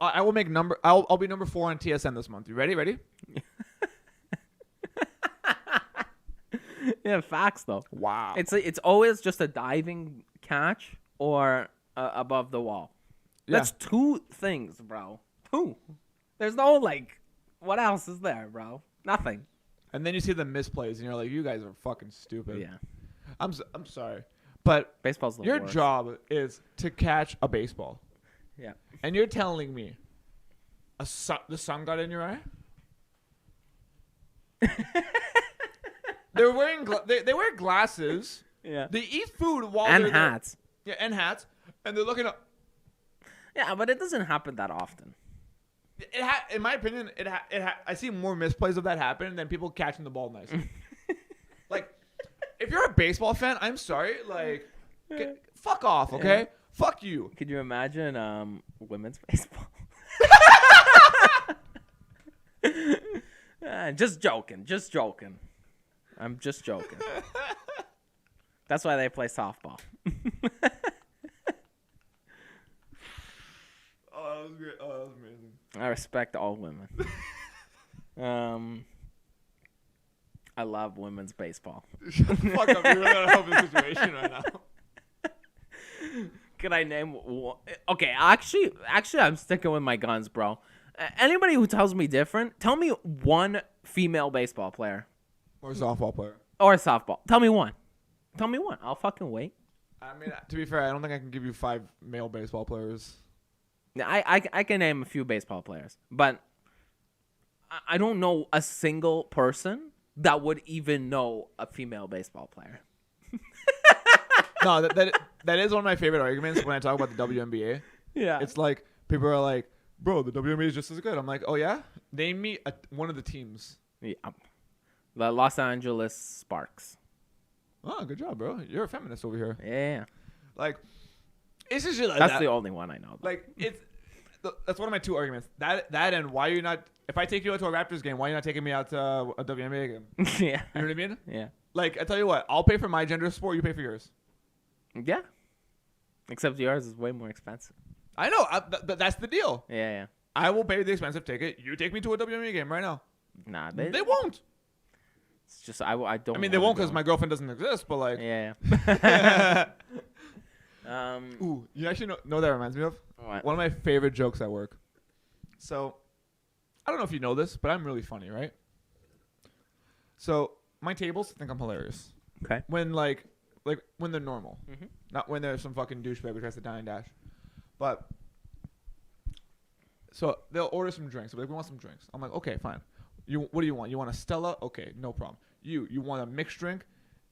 I will make number. I'll be number 4 on TSN this month. You ready? Ready? Yeah, facts though. Wow. It's always just a diving catch or above the wall. Yeah. That's 2 things, bro. 2. There's no like, what else is there, bro? Nothing. And then you see the misplays, and you're like, you guys are fucking stupid. Yeah. I'm sorry, but Baseball's the your worst. job is to catch a baseball, Yeah. and you're telling me the sun got in your eye? They're wearing they wear glasses. Yeah. They eat food while And they're hats. there. Yeah, and hats, and they're looking up. Yeah, but it doesn't happen that often. In my opinion, I see more misplays of that happen than people catching the ball nice. Like, if you're a baseball fan, I'm sorry. Like, fuck off, okay? Yeah. Fuck you. Could you imagine women's baseball? Just joking. Just joking. I'm just joking. That's why they play softball. Oh, that was great. Oh, that was amazing. I respect all women. I love women's baseball. Shut the fuck up. You're really not helping the situation right now. Could I name one? Okay, actually, I'm sticking with my guns, bro. Anybody who tells me different, tell me one female baseball player. Or a softball player. Or softball. Tell me one. Tell me one. I'll fucking wait. I mean, to be fair, I don't think I can give you 5 male baseball players. I can name a few baseball players, but I don't know a single person that would even know a female baseball player. No, that is one of my favorite arguments when I talk about the WNBA. Yeah. It's like, people are like, bro, the WNBA is just as good. I'm like, oh, yeah? Name me one of the teams. Yeah. The Los Angeles Sparks. Oh, good job, bro. You're a feminist over here. Yeah. Like, it's just like That's that. the only one I know. Like, that's one of my 2 arguments. That and why you're not. If I take you out to a Raptors game, why are you not taking me out to a WNBA game? Yeah. You know what I mean? Yeah. Like, I tell you what, I'll pay for my gender sport. You pay for yours. Yeah. Except yours is way more expensive. I know. That's the deal. Yeah. I will pay the expensive ticket. You take me to a WNBA game right now. Nah, They won't. It's just I don't. I mean, they wanna won't because go. my girlfriend doesn't exist. But like, Yeah. Ooh, you actually know that reminds me of What? one of my favorite jokes at work. So, I don't know if you know this, but I'm really funny, right? So my tables think I'm hilarious. Okay. When when they're normal, not when there's some fucking douchebag who tries to dine and dash. But so they'll order some drinks. They'll be like, we want some drinks. I'm like, okay, fine. What do you want? You want a Stella? Okay, no problem. You want a mixed drink?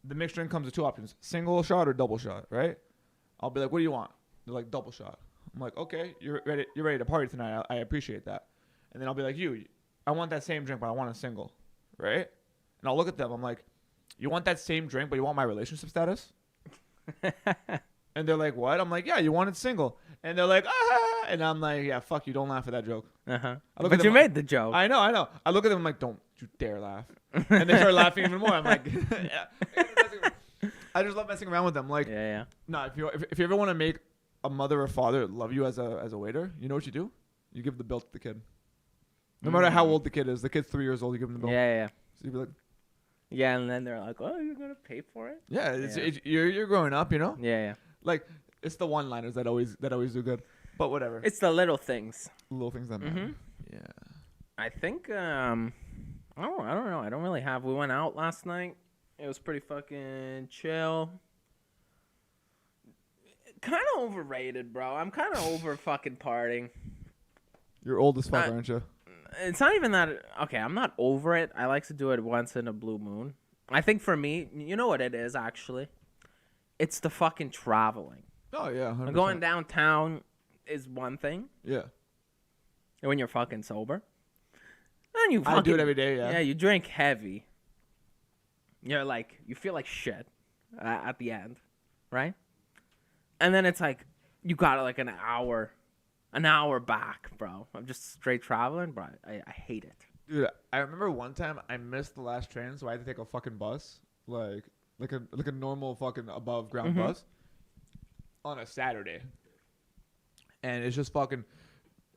The mixed drink comes with 2 options: single shot or double shot, right? I'll be like, what do you want? They're like, double shot. I'm like, okay, you're ready to party tonight. I appreciate that. And then I'll be like, I want that same drink, but I want a single, right? And I'll look at them. I'm like, you want that same drink, but you want my relationship status? And they're like, what? I'm like, yeah, you wanted single. And they're like, ah. And I'm like, yeah, fuck you. Don't laugh at that joke. But you made the joke. I know. I look at them. I'm like, don't you dare laugh. And they start laughing even more. I'm like, yeah. I just love messing around with them. Like, Yeah. no, if you ever want to make a mother or father love you as a waiter, you know what you do? You give the bill to the kid. No matter how old the kid is. The kid's 3 years old. You give him the bill. Yeah. So you be like, Yeah, and then they're like, "Oh, you're gonna pay for it?" yeah, Yeah. You're growing up, you know. Yeah. Like, it's the one-liners that always do good. But whatever. It's the little things. Little things that matter. Yeah. I think I don't know. I don't really have. We went out last night. It was pretty fucking chill. Kind of overrated, bro. I'm kind of over fucking partying. You're old as fuck, aren't you? It's not even that. Okay, I'm not over it. I like to do it once in a blue moon. I think for me, you know what it is, actually? It's the fucking traveling. Oh, yeah. 100%. Going downtown is one thing. Yeah. When you're fucking sober. And you fucking, I do it every day, yeah. Yeah, you drink heavy. You're like, you feel like shit at the end, right? And then it's like, you got like an hour back, bro. I'm just straight traveling, bro. I hate it. Dude, I remember one time I missed the last train, so I had to take a fucking bus, like a normal fucking above ground bus, on a Saturday. And it's just fucking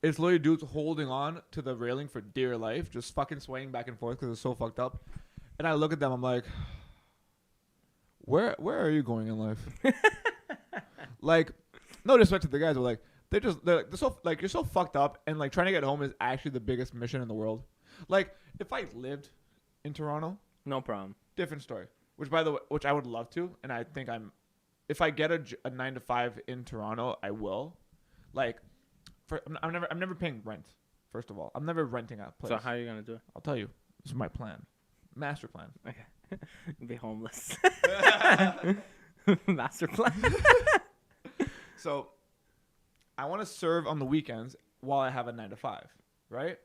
It's literally dudes holding on to the railing for dear life, just fucking swaying back and forth because it's so fucked up. And I look at them, I'm like, where are you going in life? Like, no disrespect to the guys, but like they're so like you're so fucked up, and like trying to get home is actually the biggest mission in the world. Like if I lived in Toronto, No problem. different story. Which by the way, which I would love to, and I think if I get a 9 to 5 in Toronto, I will. Like, I'm never paying rent. First of all, I'm never renting a place. So how are you gonna do it? I'll tell you. This is my plan, master plan. Okay. Be homeless. Master plan. So, I want to serve on the weekends while I have a 9 to 5, right?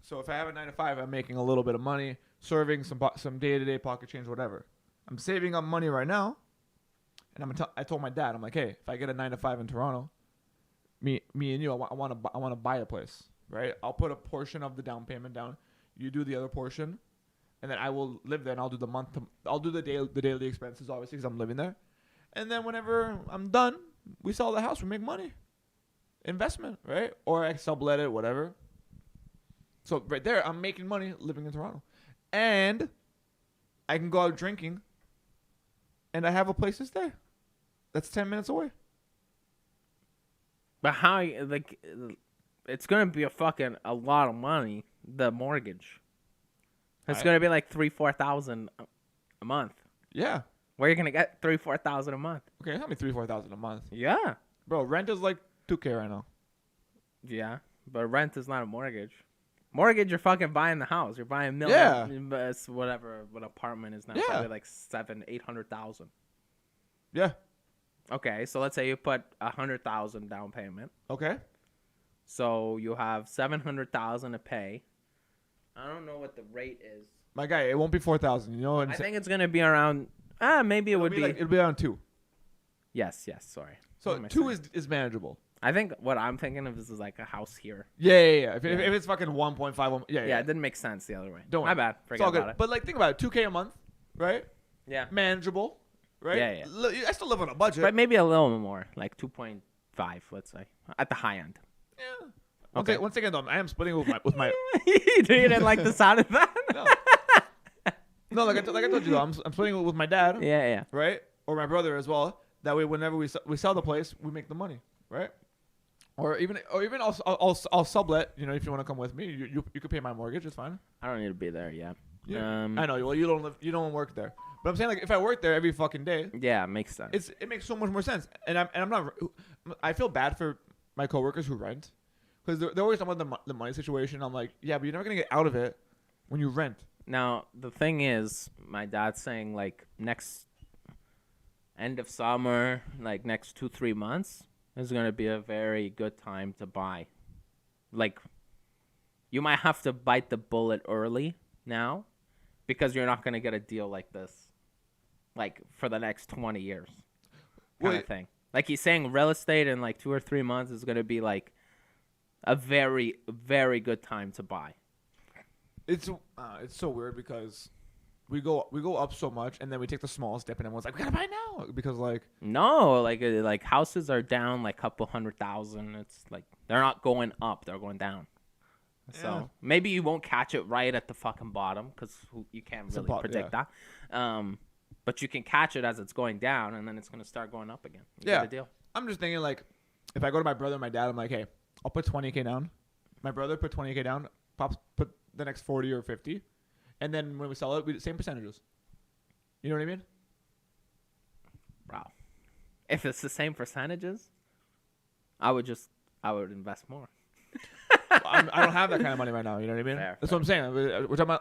So if I have a 9 to 5, I'm making a little bit of money, serving some day-to-day pocket change, whatever. I'm saving up money right now, and I told my dad, I'm like, hey, if I get a 9 to 5 in Toronto, me and you, I want to buy a place, right? I'll put a portion of the down payment down. You do the other portion, and then I will live there, and I'll do the daily expenses, obviously, because I'm living there. And then whenever I'm done, we sell the house, we make money. Investment, right? Or I sublet it, whatever. So right there, I'm making money living in Toronto. And I can go out drinking, and I have a place to stay. That's 10 minutes away. But how, like, it's going to be a lot of money, the mortgage. It's going to be like $3,000-4,000 a month. Yeah. Where are you going to get $3,000-4,000 a month? Okay, it's not me $3,000-4,000 a month. Yeah. Bro, rent is like $2,000 right now. Yeah, but rent is not a mortgage. Mortgage, you're fucking buying the house. You're buying whatever what apartment is now. Yeah. Probably like $700,000-800,000. Yeah. Okay, so let's say you put $100,000 down payment. Okay. So you have $700,000 to pay. I don't know what the rate is. My guy, it won't be 4,000. You know, I think it's gonna be around. Maybe it would be. It'll be around 2. Yes. Sorry. So 2 is manageable. I think what I'm thinking of is like a house here. Yeah. If it's fucking 1.5, yeah, it didn't make sense the other way. Don't worry. My bad. Forget about it. But like, think about it. $2,000 a month, right? Yeah. Manageable, right? Yeah. I still live on a budget. But maybe a little more, like 2.5, let's say, at the high end. Yeah. Okay. Once again, though, I am splitting with my. You didn't like the sound of that? No, like I told you, though, I'm splitting it with my dad. Yeah. Right, or my brother as well. That way, whenever we sell the place, we make the money, right? Or even I'll sublet. You know, if you want to come with me, you could pay my mortgage. It's fine. I don't need to be there yet. Yeah. I know. Well, you don't work there. But I'm saying, like, if I work there every fucking day, yeah, it makes sense. it makes so much more sense. And I'm not. I feel bad for my coworkers who rent, because they're always talking about the money situation. I'm like, yeah, but you're never gonna get out of it when you rent. Now the thing is, my dad's saying like next end of summer, like next 2-3 months, is gonna be a very good time to buy. Like, you might have to bite the bullet early now, because you're not gonna get a deal like this, like for the next 20 years, kind of thing. Like, he's saying real estate in like 2 or 3 months is gonna be like a very, very good time to buy. It's so weird because we go up so much, and then we take the smallest dip, and everyone's like, we gotta buy now, because like like houses are down like couple $100,000. It's like they're not going up, they're going down. So maybe you won't catch it right at the fucking bottom, because you can't really predict that. But you can catch it as it's going down, and then it's gonna start going up again. You get a deal. I'm just thinking, like, if I go to my brother and my dad, I'm like, hey, I'll put $20,000 down. My brother put $20,000 down. Pops put the next 40 or 50, and then when we sell it, we same percentages. You know what I mean? Wow. If it's the same percentages, I would invest more. I don't have that kind of money right now. You know what I mean? That's what I'm saying. I'm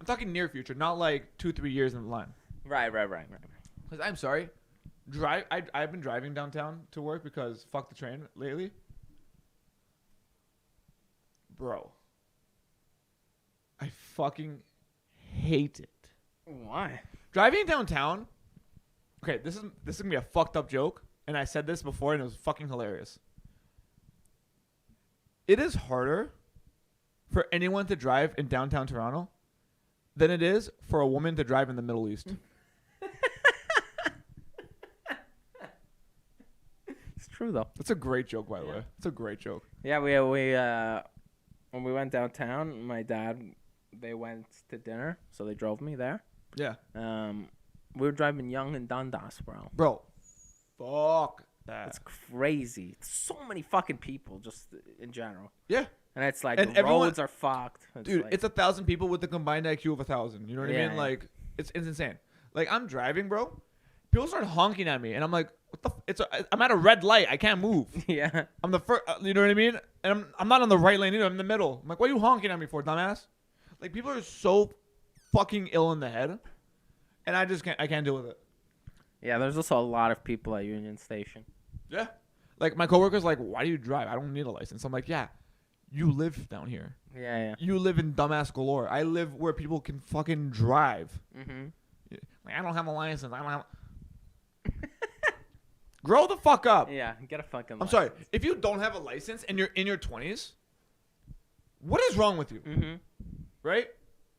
talking near future, not like 2-3 years in the line. Right. Because I'm sorry, I've been driving downtown to work because fuck the train lately, bro. I fucking hate it. Why? Driving downtown. Okay, this is gonna be a fucked up joke, and I said this before, and it was fucking hilarious. It is harder for anyone to drive in downtown Toronto than it is for a woman to drive in the Middle East. It's true though. That's a great joke, by the way. It's a great joke. Yeah, we when we went downtown, my dad, they went to dinner, so they drove me there. Yeah. We were driving Young and Dundas, bro. Bro, fuck that. It's crazy. So many fucking people, just in general. Yeah. And it's like And the everyone- roads are fucked. Dude, like, it's 1,000 people with the combined IQ of 1,000. You know what I Yeah, mean? yeah. Like, it's insane. Like, I'm driving, bro. People start honking at me, and I'm like, what the? I'm at a red light. I can't move. yeah. I'm the first. You know what I mean? And I'm not on the right lane either. I'm in the middle. I'm like, what are you honking at me for, dumbass? Like, people are so fucking ill in the head, and I just can't. I can't deal with it. Yeah, there's also a lot of people at Union Station. Yeah. Like, my coworker's like, why do you drive? I don't need a license. I'm like, yeah, you live down here. Yeah, You live in dumbass galore. I live where people can fucking drive. yeah. Mm-hmm. Like, I don't have a license. I don't have. Grow the fuck up. Yeah, get a fucking I'm license. sorry. If you don't have a license and you're in your 20s, what is wrong with you? Mm-hmm. Right?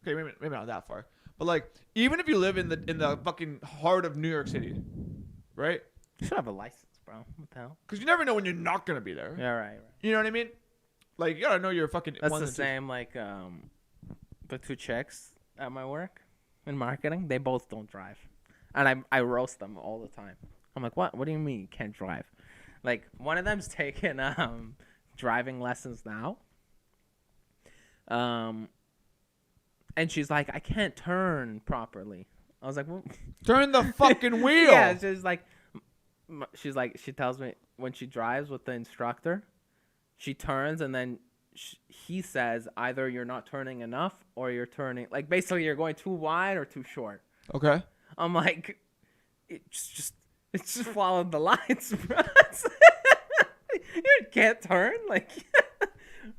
Okay, maybe not that far. But like, even if you live in the fucking heart of New York City, right? You should have a license, bro. What the hell? Because you never know when you're not gonna be there. Yeah, right. You know what I mean? Like, you gotta know your fucking. That's ones the and twos. same, like, the two chicks at my work in marketing, they both don't drive. And I roast them all the time. I'm like, what? What do you mean you can't drive? Like, one of them's taking driving lessons now. And she's like, I can't turn properly. I was like, well, Turn the fucking wheel. yeah, she's like, she tells me when she drives with the instructor, she turns and then he says either you're not turning enough or you're turning, like, basically you're going too wide or too short. Okay. I'm like, it's just following the lines, bro. You can't turn, like,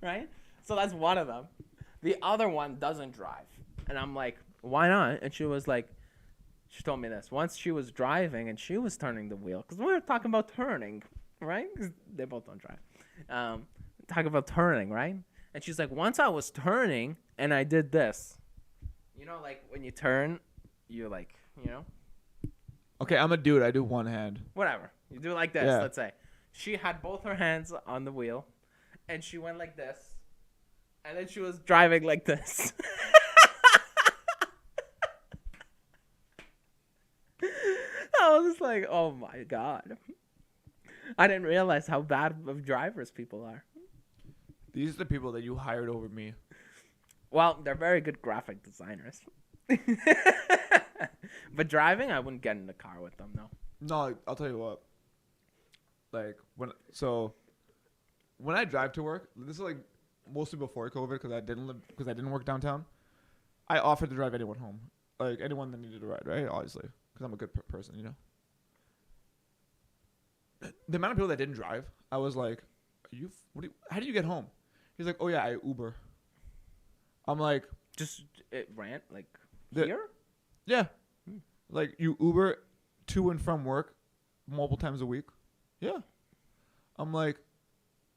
right? So that's one of them. The other one doesn't drive. And I'm like, why not? And she was like, she told me this. Once she was driving and she was turning the wheel. Because we were talking about turning, right? 'Cause they both don't drive. Talking about turning, right? And she's like, once I was turning and I did this. You know, like when you turn, you like, you know? Okay, I'm a dude. I do one hand. Whatever. You do it like this, Yeah. let's say. She had both her hands on the wheel. And she went like this. And then she was driving like this. I was just like, oh my God. I didn't realize how bad of drivers people are. These are the people that you hired over me. Well, they're very good graphic designers. But driving, I wouldn't get in the car with them, no. No, I'll tell you what. Like, when I drive to work, this is like mostly before COVID because I didn't work downtown. I offered to drive anyone home, like anyone that needed a ride, right? Obviously, because I'm a good person, you know. The amount of people that didn't drive, I was like, how do you get home? He's like, oh yeah, I Uber. I'm like, Just it ran like The- here? yeah, like you Uber to and from work multiple times a week. Yeah. I'm like,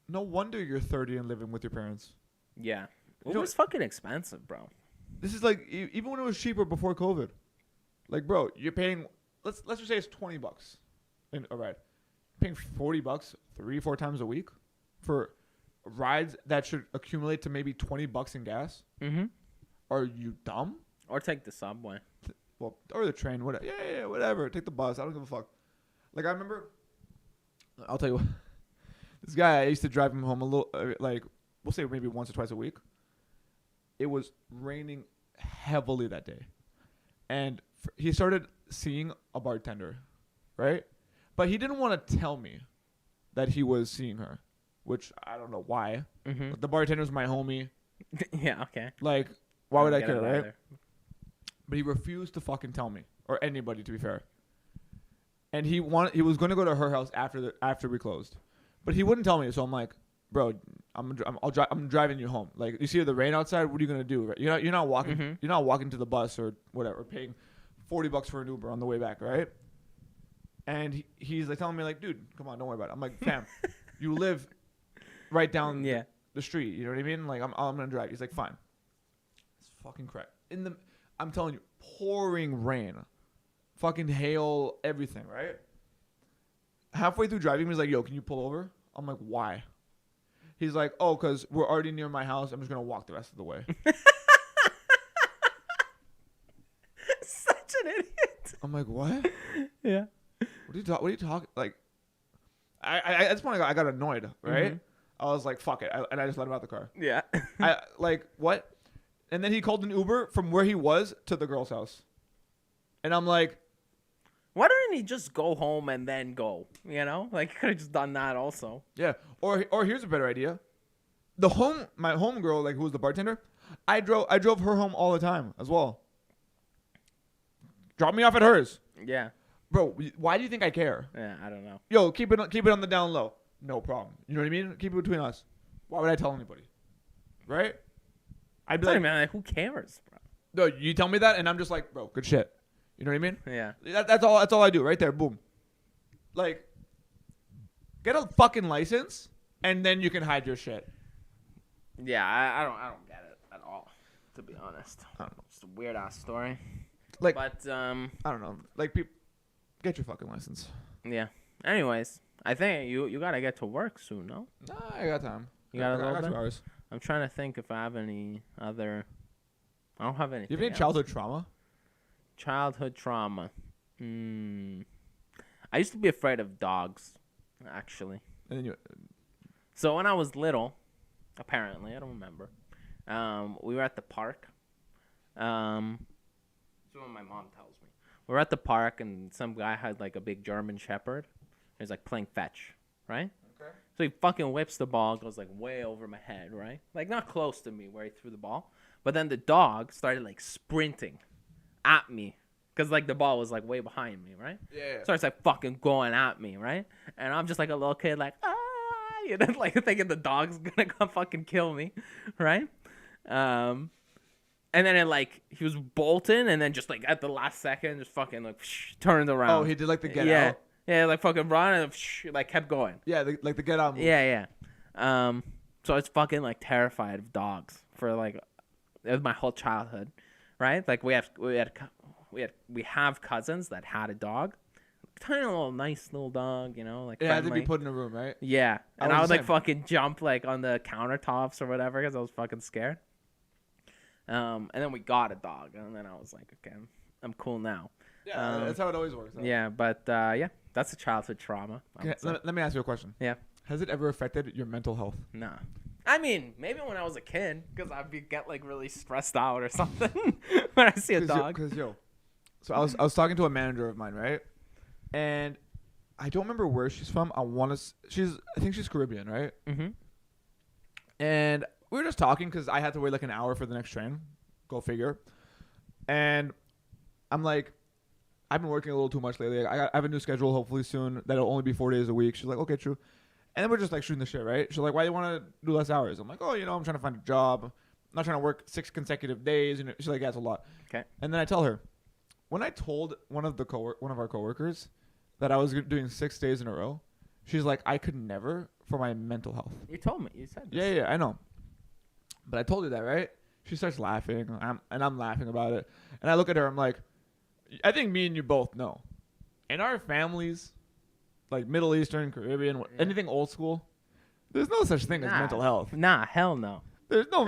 no wonder you're 30 and living with your parents. Yeah. You It know- was fucking expensive, bro. This is like even when it was cheaper before COVID. Like, bro, you're paying. Let's just say it's $20 in a ride. Paying $40 3-4 times a week for rides that should accumulate to maybe $20 in gas. Mm-hmm. Are you dumb? Or take the subway. Well, or the train, whatever. Yeah, whatever. Take the bus. I don't give a fuck. Like, I remember. I'll tell you what. This guy, I used to drive him home a little, like, we'll say maybe once or twice a week. It was raining heavily that day. And he started seeing a bartender, right? But he didn't want to tell me that he was seeing her, which I don't know why. Mm-hmm. The bartender's my homie. Yeah, okay. Like, why would I Don't care, get it right? either. But he refused to fucking tell me, or anybody, to be fair. And he was going to go to her house after we closed, but he wouldn't tell me. So I'm like, bro, I'm driving you home. Like, you see the rain outside. What are you gonna do? Right? You're not walking. Mm-hmm. You're not walking to the bus or whatever, paying $40 for an Uber on the way back, right? And he's like telling me like, dude, come on, don't worry about it. I'm like, fam, you live right down Yeah. the street. You know what I mean? Like, I'm gonna drive. He's like, fine. It's fucking crap. I'm telling you, pouring rain, fucking hail, everything, right? Halfway through driving, he's like, yo, can you pull over? I'm like, why? He's like, oh, because we're already near my house. I'm just going to walk the rest of the way. Such an idiot. I'm like, what? Yeah. What are you talking? Like, I at this point, I got annoyed, right? Mm-hmm. I was like, fuck it. And I just let him out the car. Yeah. I like, what? And then he called an Uber from where he was to the girl's house. And I'm like, Why didn't he just go home and then go? You know, like he could have just done that also. yeah. Or here's a better idea. My home girl, like who was the bartender, I drove her home all the time as well. Drop me off at hers, Yeah. bro. Why do you think I care? Yeah. I don't know. Yo, keep it on the down low. No problem. You know what I mean? Keep it between us. Why would I tell anybody? Right? I'd be like, Man, like, who cares, bro? no, you tell me that, and I'm just like, bro, good shit. You know what I mean? Yeah. That's all I do right there. Boom. Like, get a fucking license, and then you can hide your shit. Yeah. I don't get it at all, to be honest. I don't know. It's a weird ass story. Like, But I don't know. Like, people, get your fucking license. yeah. Anyways, I think you gotta get to work soon, no? Nah, I got time. You got a little I got bit? 2 hours. I'm trying to think if I have any other. I don't have anything. You have any else. childhood trauma? Childhood trauma. I used to be afraid of dogs, actually. And then you, So when I was little, apparently, I don't remember. We were at the park. That's what my mom tells me. We were at the park, and some guy had like a big German Shepherd. He was like playing fetch, right? okay. So he fucking whips the ball, goes like way over my head, right? Like not close to me where he threw the ball. But then the dog started like sprinting at me. Because like the ball was like way behind me, right? Yeah. Starts like fucking going at me, right? And I'm just like a little kid like, you know, like thinking the dog's gonna come fucking kill me, right? And then it like he was bolting and then just like at the last second just fucking like turned around. Oh, he did like the get out. Yeah, like fucking run and like kept going. Yeah, like the get out move. Yeah. So I was fucking like terrified of dogs for like it was my whole childhood, right? Like we have cousins that had a dog, tiny little nice little dog, you know, like It had to friendly. be put in a room, right? Yeah, and was I the would like same. fucking jump like on the countertops or whatever because I was fucking scared. And then we got a dog, and then I was like, okay, I'm cool now. Yeah, that's how it always works. Though. Yeah, but yeah, that's a childhood trauma. I would say. Let me ask you a question. Yeah. Has it ever affected your mental health? Nah. I mean, maybe when I was a kid, because I'd get like really stressed out or something when I see a dog. So I was talking to a manager of mine, right? And I don't remember where she's from. I think she's Caribbean, right? Mm-hmm. And we were just talking because I had to wait like an hour for the next train. Go figure. And I'm like, I've been working a little too much lately. I have a new schedule hopefully soon that'll only be 4 days a week. She's like, okay, true. And then we're just like shooting the shit, right? She's like, why do you want to do less hours? I'm like, oh, I'm trying to find a job. I'm not trying to work 6 consecutive days. And she's like, yeah, that's a lot. Okay. And then I tell her, when I told one of our coworkers that I was doing 6 days in a row, she's like, I could never for my mental health. You told me. You said this. Yeah, I know. But I told her that, right? She starts laughing, and I'm laughing about it. And I look at her, I'm like, I think me and you both know. In our families, like Middle Eastern, Caribbean, anything old school, there's no such thing as mental health. Nah, hell no. There's no...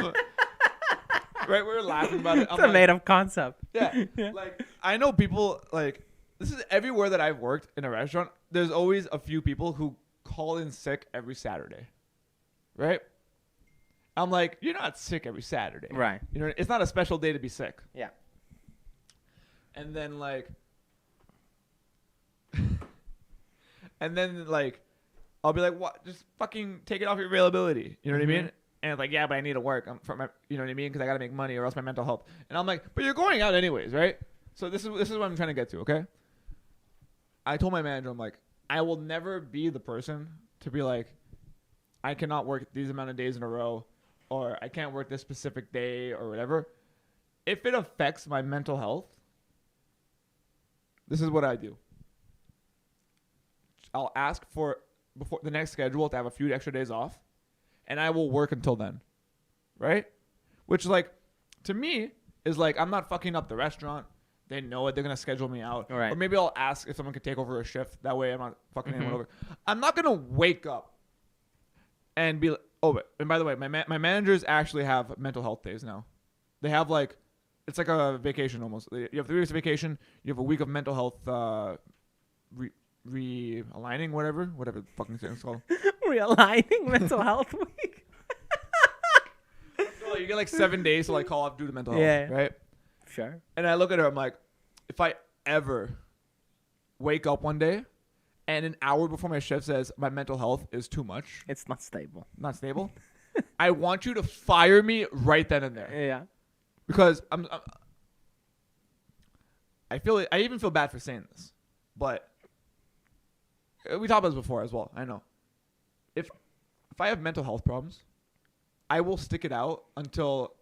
right? We were laughing about it. It's a made-up concept. Yeah. Like, I know people, like, this is everywhere that I've worked in a restaurant, there's always a few people who call in sick every Saturday. Right? I'm like, you're not sick every Saturday. Right. You know, it's not a special day to be sick. Yeah. And then, like, I'll be like, what? Just fucking take it off your availability. You know what I mean? And it's like, yeah, but I need to work. You know what I mean? Because I got to make money or else my mental health. And I'm like, but you're going out anyways, right? So this is what I'm trying to get to, okay? I told my manager, I'm like, I will never be the person to be like, I cannot work these amount of days in a row, or I can't work this specific day or whatever. If it affects my mental health, this is what I do. I'll ask for before the next schedule to have a few extra days off, and I will work until then. Right? Which, like, to me, is like, I'm not fucking up the restaurant. They know it. They're going to schedule me out. Right. Or maybe I'll ask if someone can take over a shift. That way I'm not fucking anyone over. I'm not going to wake up and be like, and by the way, my managers actually have mental health days now. They have like, it's like a vacation almost. You have 3 weeks of vacation. You have a week of mental health realigning, whatever the fucking thing's called. Realigning mental health week. So you get like 7 days to like call off due to mental health, Yeah. right? Sure. And I look at her, I'm like, if I ever wake up one day and an hour before my shift says my mental health is too much, It's not stable. not stable, I want you to fire me right then and there. Yeah. Because I even feel bad for saying this, but we talked about this before as well. I know. If I have mental health problems, I will stick it out until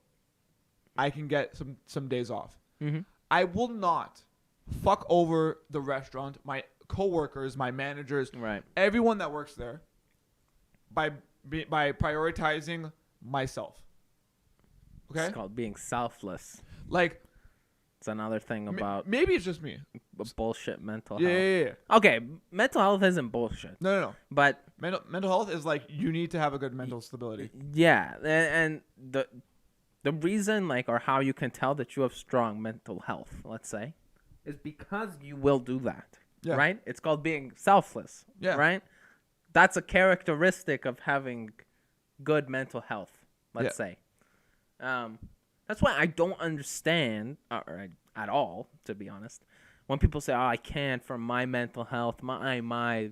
I can get some days off. Mm-hmm. I will not fuck over the restaurant, my coworkers, my managers, Right. everyone that works there by prioritizing myself. Okay? It's called being selfless. Like, It's another thing about maybe it's just me. bullshit mental Yeah, health. yeah, yeah. Okay, mental health isn't bullshit. No. But Mental health is like you need to have a good mental stability. yeah, and the reason like or how you can tell that you have strong mental health, let's say, is because you will do that. Yeah. Right? It's called being selfless. Yeah. Right? That's a characteristic of having good mental health, let's say. That's why I don't understand at all, to be honest, when people say, "Oh, I can't for my mental health,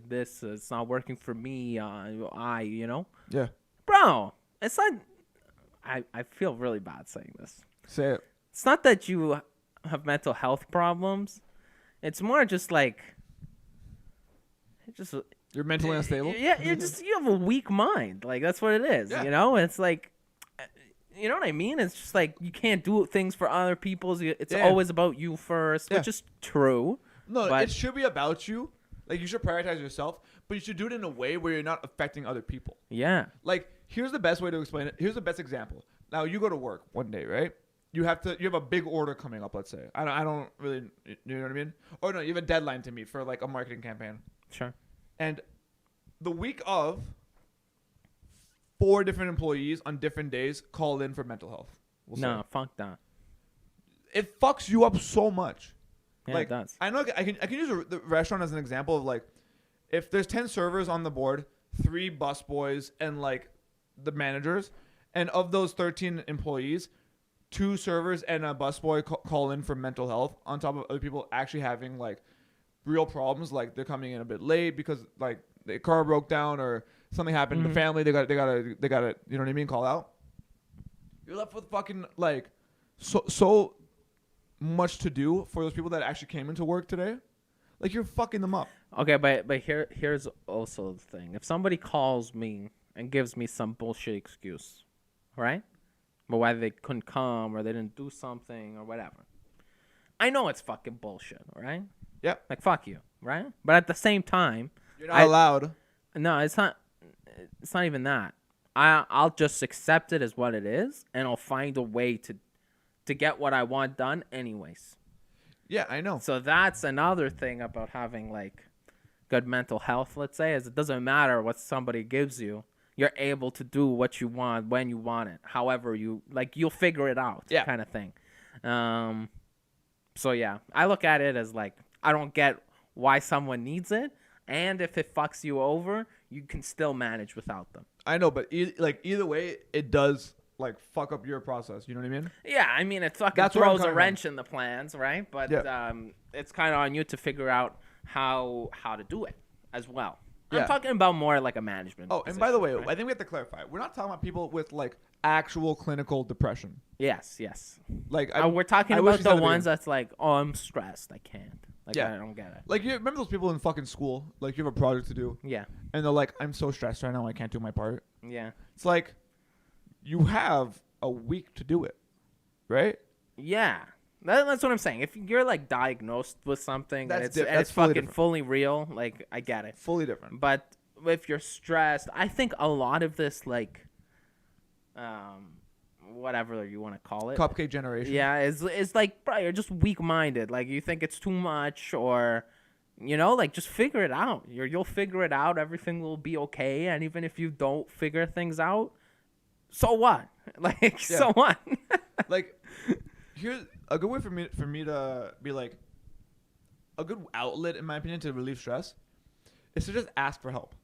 this is not working for me." Yeah. Bro, it's not. I feel really bad saying this. Say it. It's not that you have mental health problems. It's more just like, You're mentally unstable? Yeah, you have a weak mind. Like that's what it is. Yeah. You know, it's like. You know what I mean? It's just like you can't do things for other people. It's always about you first, which is true. No, but it should be about you. Like, you should prioritize yourself, but you should do it in a way where you're not affecting other people. yeah, Like, here's the best way to explain it. Here's the best example. Now, you go to work one day, right? You have a big order coming up, let's say. I don't really, you know what I mean? Or no, you have a deadline to meet for, like, a marketing campaign. sure. And the week of, 4 different employees on different days called in for mental health. No, fuck that. It fucks you up so much. Yeah, Like, it does. I know I can use the restaurant as an example of like, if there's 10 servers on the board, 3 busboys and like the managers, and of those 13 employees, 2 servers and a busboy call in for mental health on top of other people actually having like real problems, like they're coming in a bit late because like the car broke down or something happened in the family, they got to you know what I mean, call out. You're left with fucking like so much to do for those people that actually came into work today. Like, you're fucking them up. Okay, but here's also the thing. If somebody calls me and gives me some bullshit excuse, right? But why they couldn't come or they didn't do something or whatever. I know it's fucking bullshit, right? Yep. Like, fuck you, right? But at the same time, You're not allowed. No, it's not even that. I'll just accept it as what it is, and I'll find a way to get what I want done anyways. Yeah, I know. So that's another thing about having, like, good mental health, let's say, is it doesn't matter what somebody gives you. You're able to do what you want when you want it. However you'll figure it out, kind of thing. So, yeah, I look at it as, like, I don't get why someone needs it. And if it fucks you over, you can still manage without them. I know, but either way, it does like fuck up your process. You know what I mean? Yeah, I mean, it fucking That's where I'm throws a coming wrench in the plans, right? But it's kind of on you to figure out how to do it as well. Yeah. I'm talking about more like a management. Oh, and by the way, right? I think we have to clarify. We're not talking about people with like actual clinical depression. Yes. Like We're talking about the ones that's like, oh, I'm stressed, I can't. Like, I don't get it. Like, you remember those people in fucking school? Like, you have a project to do. Yeah. And they're like, I'm so stressed right now, I can't do my part. Yeah. It's like, you have a week to do it, right? Yeah. That's what I'm saying. If you're like diagnosed with something That's and it's fully fucking different. fully real, like, I get it. Fully different. But if you're stressed, I think a lot of this, like, whatever you want to call it, Cupcake generation. yeah, is like, bro, you're just weak-minded. Like, you think it's too much, or, you know, like, just figure it out. You'll figure it out. Everything will be okay. And even if you don't figure things out, so what? Like, so what? Like, here's a good way for me to be like, a good outlet, in my opinion, to relieve stress is to just ask for help.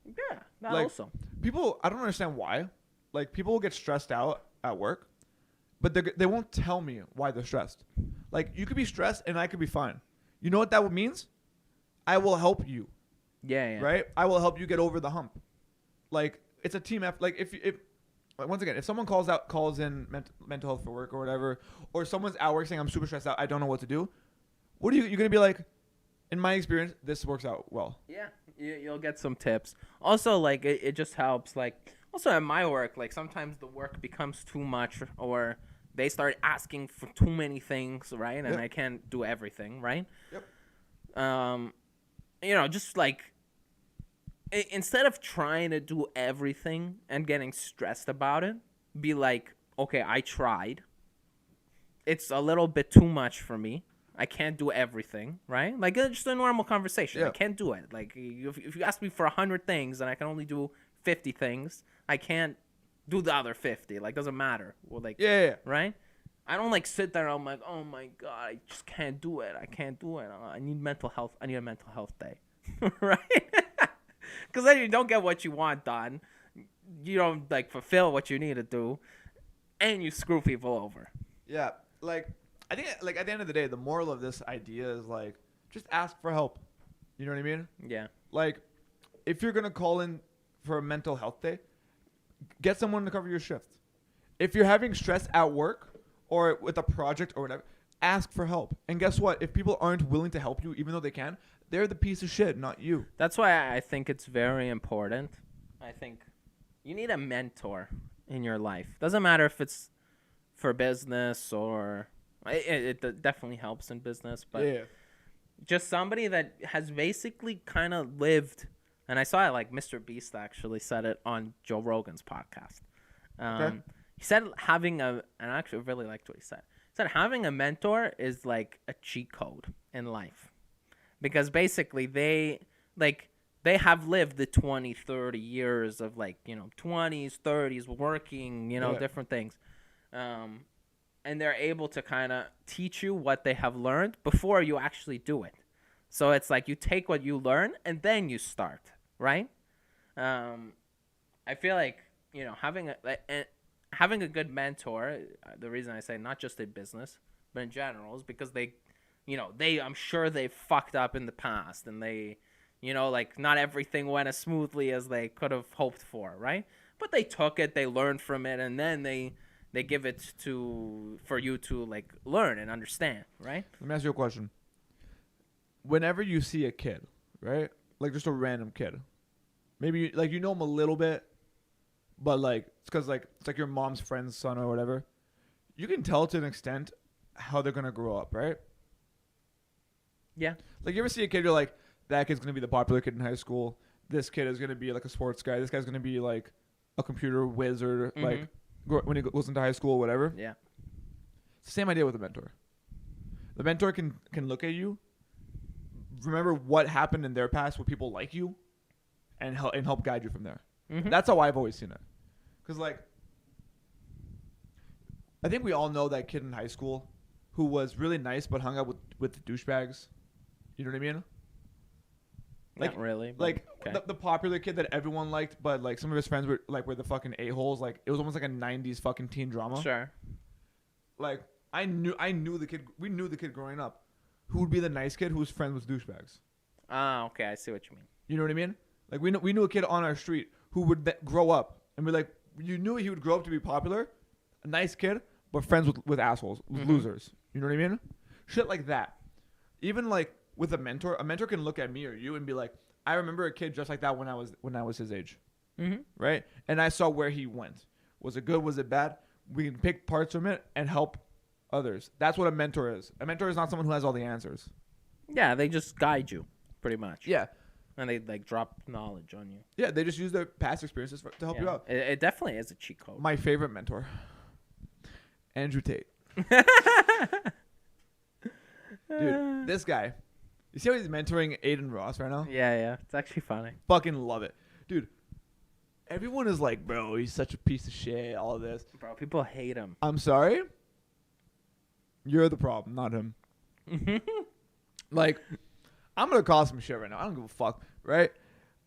Yeah, that Like, also. People, I don't understand why. Like, people will get stressed out at work, but they won't tell me why they're stressed. Like, you could be stressed and I could be fine. You know what that means? I will help you. Yeah. Right? I will help you get over the hump. Like, it's a team effort. Like, if once again, if someone calls in mental health for work or whatever, or someone's at work saying, I'm super stressed out, I don't know what to do, what are you're going to be like, in my experience, this works out well. Yeah, you'll get some tips. Also, like, it just helps. Like, also at my work, like, sometimes the work becomes too much, or they start asking for too many things, right? And I can't do everything, right? Yep. Just like, instead of trying to do everything and getting stressed about it, be like, okay, I tried. It's a little bit too much for me. I can't do everything, right? Like, it's just a normal conversation. Yeah. I can't do it. Like, if you ask me for 100 things and I can only do 50 things, I can't do the other 50. Like, doesn't matter. Well, like, Yeah. right? I don't, like, sit there and I'm like, oh, my God, I just can't do it. I can't do it. I need mental health. I need a mental health day, right? Because then you don't get what you want done. You don't, like, fulfill what you need to do, and you screw people over. Yeah. Like, I think, like, at the end of the day, the moral of this idea is, like, just ask for help. You know what I mean? Yeah. Like, if you're going to call in for a mental health day, get someone to cover your shift. If you're having stress at work or with a project or whatever, ask for help. And guess what? If people aren't willing to help you, even though they can, they're the piece of shit, not you. That's why I think it's very important. I think you need a mentor in your life. Doesn't matter if it's for business or... It definitely helps in business, but just somebody that has basically kind of lived, and I saw it, like, Mr. Beast actually said it on Joe Rogan's podcast. He said having and I actually really liked what he said. He said having a mentor is like a cheat code in life, because basically they have lived the 20, 30 years of, like, 20s, 30s, working, different things. And they're able to kind of teach you what they have learned before you actually do it. So it's like you take what you learn and then you start, right? I feel like, having a good mentor, the reason I say not just in business, but in general, is because I'm sure they fucked up in the past, and they, like, not everything went as smoothly as they could have hoped for, right? But they took it, they learned from it, and then they give it for you to, like, learn and understand, right? Let me ask you a question. Whenever you see a kid, right? Like, just a random kid. Maybe, like, you know him a little bit, but, like, it's because, like, it's like your mom's friend's son or whatever. You can tell to an extent how they're going to grow up, right? Yeah. Like, you ever see a kid, you're like, that kid's going to be the popular kid in high school. This kid is going to be, like, a sports guy. This guy's going to be, like, a computer wizard, like, when he goes into high school or whatever. Yeah. It's the same idea with a mentor. The mentor can look at you, remember what happened in their past with people like you, and help guide you from there. That's how I've always seen it. Because, like, I think we all know that kid in high school who was really nice but hung out with douchebags. You know what I mean? Like, not really. Like, okay. the popular kid that everyone liked, but, like, some of his friends were the fucking a-holes. Like, it was almost like a 90s fucking teen drama. Sure. Like, I knew the kid. We knew the kid growing up who would be the nice kid who's friends with douchebags. Ah, okay. I see what you mean. You know what I mean? Like, we knew a kid on our street who would grow up, and we're like, you knew he would grow up to be popular, a nice kid, but friends with assholes, with losers. You know what I mean? Shit like that. Even, like, with a mentor can look at me or you and be like, I remember a kid just like that when I was his age, right? And I saw where he went. Was it good? Was it bad? We can pick parts from it and help others. That's what a mentor is. A mentor is not someone who has all the answers. Yeah, they just guide you, pretty much. Yeah. And they, like, drop knowledge on you. Yeah, they just use their past experiences to help you out. It definitely is a cheat code. My favorite mentor, Andrew Tate. Dude, this guy. You see how he's mentoring Aiden Ross right now? Yeah. It's actually funny. Fucking love it. Dude, everyone is like, bro, he's such a piece of shit. All this. Bro, people hate him. I'm sorry. You're the problem, not him. Like, I'm gonna call some shit right now. I don't give a fuck, right?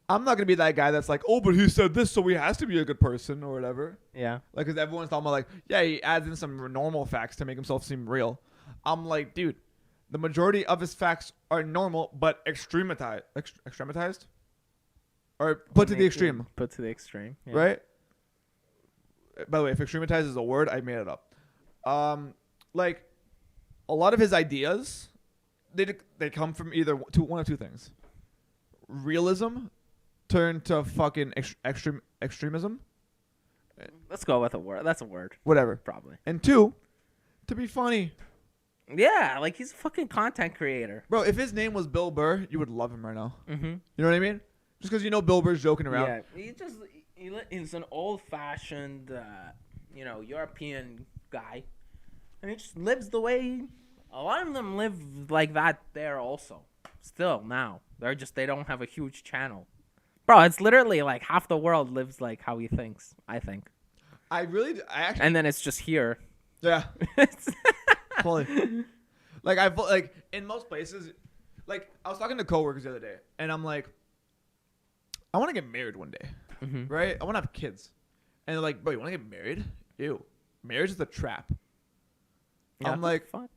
I'm not gonna be that guy that's like, oh, but he said this, so he has to be a good person or whatever. Yeah. Like, cause everyone's talking about like, yeah, he adds in some normal facts to make himself seem real. I'm like, dude, the majority of his facts are normal, but extrematized, or put to the extreme. Put to the extreme. Yeah. Right? By the way, if extrematized is a word, I made it up. Like, a lot of his ideas, they come from either one of two things. Realism turned to fucking extremism. Let's go with a word. That's a word. Whatever. Probably. And two, to be funny. Yeah, like he's a fucking content creator. Bro, if his name was Bill Burr, you would love him right now. Mm-hmm. You know what I mean? Just because you know Bill Burr's joking around. Yeah, he's an old-fashioned, European guy, and he just lives the way a lot of them live like that there also. Still now, they don't have a huge channel, bro. It's literally like half the world lives like how he thinks. I think. I actually. And then it's just here. Yeah. Fully. Like in most places, like I was talking to coworkers the other day, and I'm like, I want to get married one day, right? I want to have kids, and they're like, bro, you want to get married? Ew, marriage is a trap. Yeah, I'm like, fuck.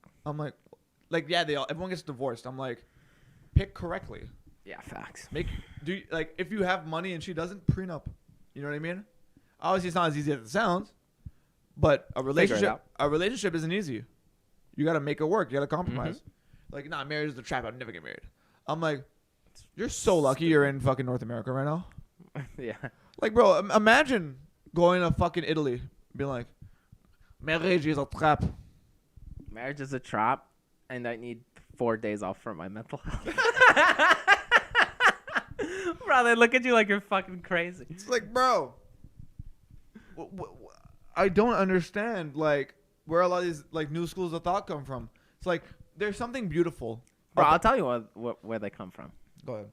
Yeah, everyone gets divorced. I'm like, pick correctly. Yeah, facts. If you have money and she doesn't, prenup. You know what I mean? Obviously, it's not as easy as it sounds, but a relationship isn't easy. You got to make it work. You got to compromise. Like, nah, marriage is a trap. I'd never get married. I'm like, you're so lucky you're in fucking North America right now. Yeah. Like, bro, imagine going to fucking Italy and being like, marriage is a trap. Marriage is a trap, and I need 4 days off from my mental health. Bro, they look at you like you're fucking crazy. It's like, bro, I don't understand, like, where a lot of these, like, new schools of thought come from. It's like, there's something beautiful. Bro, I'll tell you where they come from. Go ahead.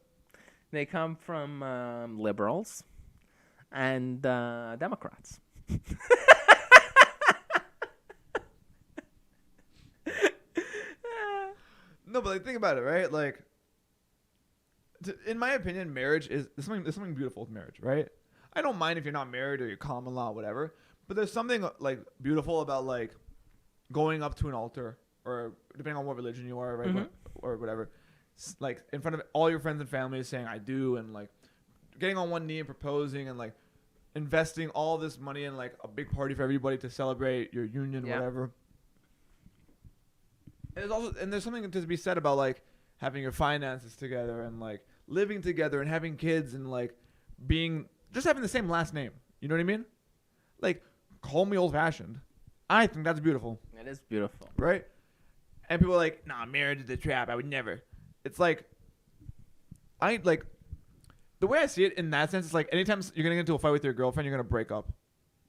They come from liberals and Democrats. No, but like, think about it, right? Like, in my opinion, marriage there's something beautiful with marriage, right? I don't mind if you're not married or you're common law, whatever. But there's something like beautiful about like going up to an altar, or depending on what religion you are, right, or whatever, like in front of all your friends and family, saying "I do," and like getting on one knee and proposing, and like investing all this money in like a big party for everybody to celebrate your union, whatever. And there's something to be said about like having your finances together and like living together and having kids and like just having the same last name. You know what I mean? Like, call me old fashioned. I think that's beautiful. It is beautiful. Right? And people are like, nah, marriage is a trap. I would never. It's like, the way I see it in that sense, it's like anytime you're going to get into a fight with your girlfriend, you're going to break up.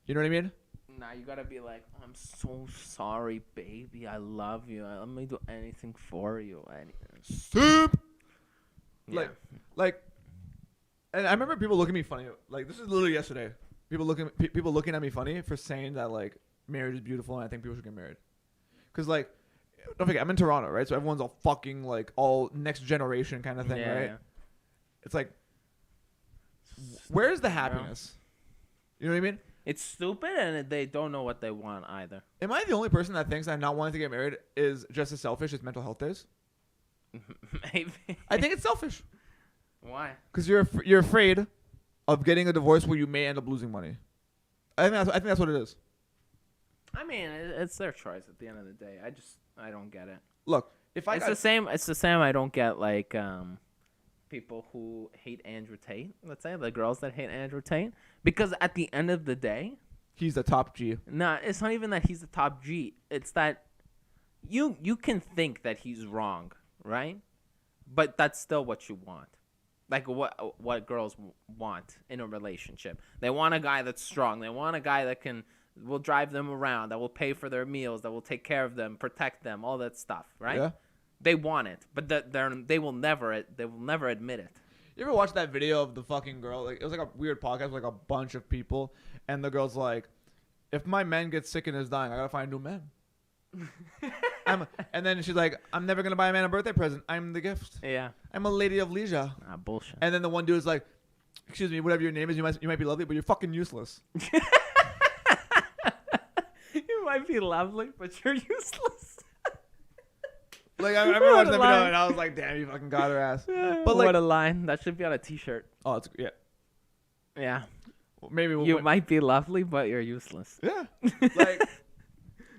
You know what I mean? Nah, you gotta be like, I'm so sorry, baby. I love you. Let me do anything for you. Soup. Yeah. Like, and I remember people looking at me funny. Like, this is literally yesterday. People looking at me funny for saying that like marriage is beautiful and I think people should get married. Cause like, don't forget, I'm in Toronto, right? So everyone's all fucking like all next generation kind of thing, right? Yeah. It's like, where's the happiness? You know what I mean? It's stupid, and they don't know what they want either. Am I the only person that thinks that not wanting to get married is just as selfish as mental health days? Maybe. I think it's selfish. Why? Because you're afraid of getting a divorce where you may end up losing money. I think that's what it is. I mean, it's their choice at the end of the day. I don't get it. Look, It's the same. I don't get like people who hate Andrew Tate. Let's say the girls that hate Andrew Tate, because at the end of the day, he's the top G. Nah, it's not even that he's the top G. It's that you can think that he's wrong, right? But that's still what you want. Like what girls want in a relationship. They want a guy that's strong. They want a guy that will drive them around, that will pay for their meals, that will take care of them, protect them, all that stuff, right? Yeah. They want it, but they will never admit it. You ever watch that video of the fucking girl? Like, it was like a weird podcast with like a bunch of people, and the girl's like, "If my man gets sick and is dying, I gotta find a new man." And then she's like, "I'm never gonna buy a man a birthday present. I'm the gift. Yeah. I'm a lady of leisure." Bullshit. And then the one dude is like, "Excuse me, whatever your name is, you might be lovely, but you're fucking useless." You might be lovely, but you're useless. Like I remember watching that video and I was like, "Damn, you fucking got her ass." But what a line. That should be on a T-shirt. Oh, it's yeah. Yeah. Well, maybe You might be lovely, but you're useless. Yeah. Like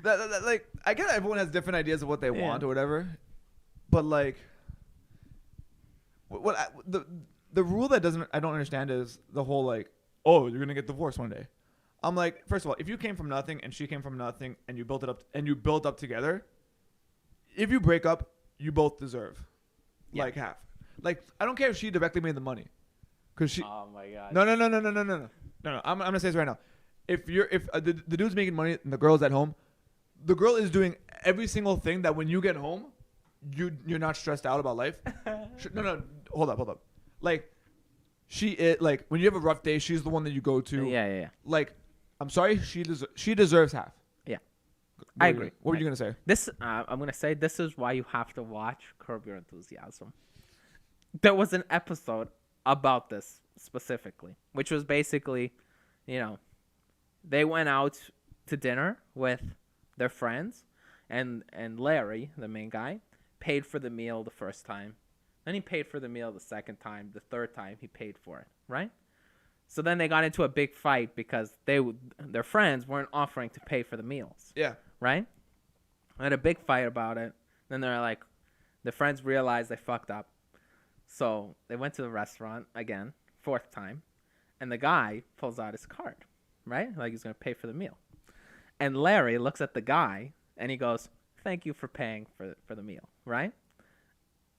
like I get everyone has different ideas of what they want or whatever, but like, the rule that I don't understand is the whole like, oh, you're gonna get divorced one day. I'm like, first of all, if you came from nothing and she came from nothing and you built it up and you built up together, if you break up, you both deserve like half. Like I don't care if she directly made the money, cause she. Oh my god. No. I'm gonna say this right now. If the dude's making money and the girl's at home, the girl is doing every single thing that when you get home, you're not stressed out about life. No, hold up. Like she is like when you have a rough day, she's the one that you go to. Yeah. Like I'm sorry, she deserves half. Yeah. I agree. What were you gonna say? This I'm gonna say this is why you have to watch Curb Your Enthusiasm. There was an episode about this specifically, which was basically, they went out to dinner with their friends, and Larry, the main guy, paid for the meal the first time. Then he paid for the meal the second time. The third time he paid for it, right? So then they got into a big fight because their friends weren't offering to pay for the meals. Yeah. Right? They had a big fight about it. Then they're like, the friends realized they fucked up. So they went to the restaurant again, fourth time. And the guy pulls out his card, right? Like he's going to pay for the meal. And Larry looks at the guy and he goes, "Thank you for paying for the meal," right?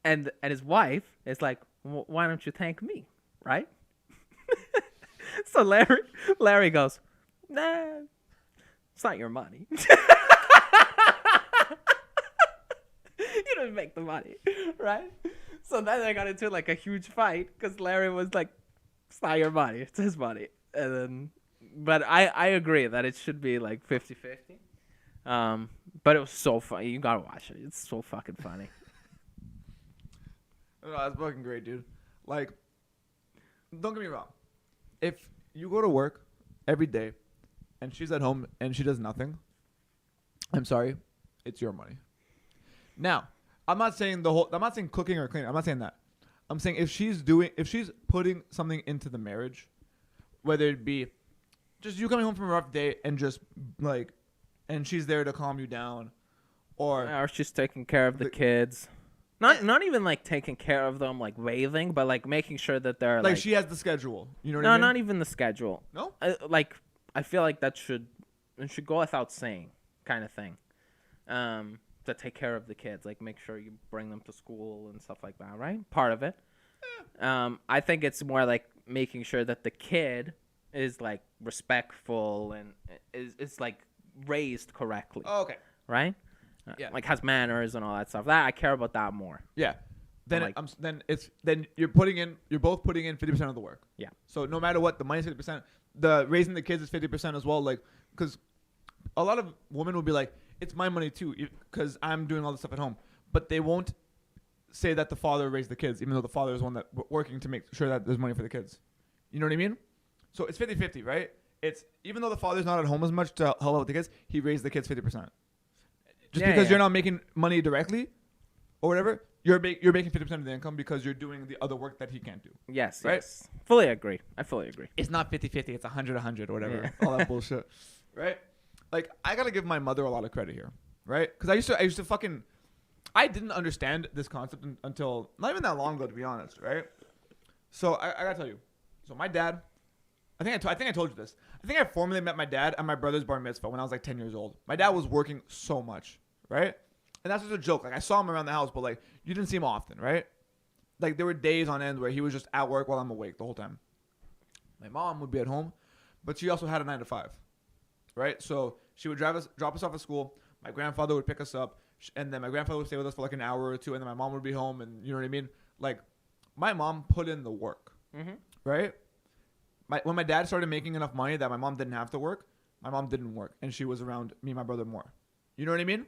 And his wife is like, "Why don't you thank me?" Right? So Larry goes, "Nah, it's not your money." You didn't make the money, right? So then they got into like a huge fight because Larry was like, "It's not your money, it's his money." And then, but I agree that it should be like 50-50. But it was so funny. You gotta watch it. It's so fucking funny. No, that's fucking great, dude. Like, don't get me wrong. If you go to work every day and she's at home and she does nothing, I'm sorry, it's your money. Now, I'm not saying cooking or cleaning. I'm not saying that. I'm saying if she's putting something into the marriage, whether it be just you coming home from a rough day and just like, and she's there to calm you down, or she's taking care of the kids. Not even like taking care of them, like waving, but like making sure that they're like she has the schedule. You know what I mean? No, not even the schedule. No? I feel like it should go without saying, kind of thing. To take care of the kids, like make sure you bring them to school and stuff like that, right? Part of it. I think it's more like making sure that the kid is like respectful and is like raised correctly. Oh, okay. Right? Yeah. Like has manners and all that stuff. That I care about that more. Yeah. Then Like- then you're both putting in 50% of the work. Yeah. So no matter what, the money's 50%. The raising the kids is 50% as well. Like, because a lot of women will be like, it's my money too, because I'm doing all this stuff at home. But they won't say that the father raised the kids, even though the father is one that working to make sure that there's money for the kids. You know what I mean? So it's 50-50, right? It's even though the father's not at home as much to help out with the kids, he raised the kids 50%. Just because you're not making money directly or whatever, you're making 50% of the income because you're doing the other work that he can't do. Yes. Right? Yes. Fully agree. I fully agree. It's not 50-50, it's 100-100 or whatever. All that bullshit. Right? Like, I gotta give my mother a lot of credit here. Right? Because I used to fucking... I didn't understand this concept until not even that long ago, to be honest, right? So I gotta tell you. So my dad, I think I told you this. I think I formally met my dad at my brother's bar mitzvah when I was like 10 years old. My dad was working so much, right? And that's just a joke. Like, I saw him around the house, but like, you didn't see him often, right? Like, there were days on end where he was just at work while I'm awake the whole time. My mom would be at home, but she also had a 9 to 5, right? So she would drop us off at school. My grandfather would pick us up, and then my grandfather would stay with us for like an hour or two, and then my mom would be home, and you know what I mean? Like, my mom put in the work, right? When my dad started making enough money that my mom didn't have to work, my mom didn't work, and she was around me and my brother more. You know what I mean?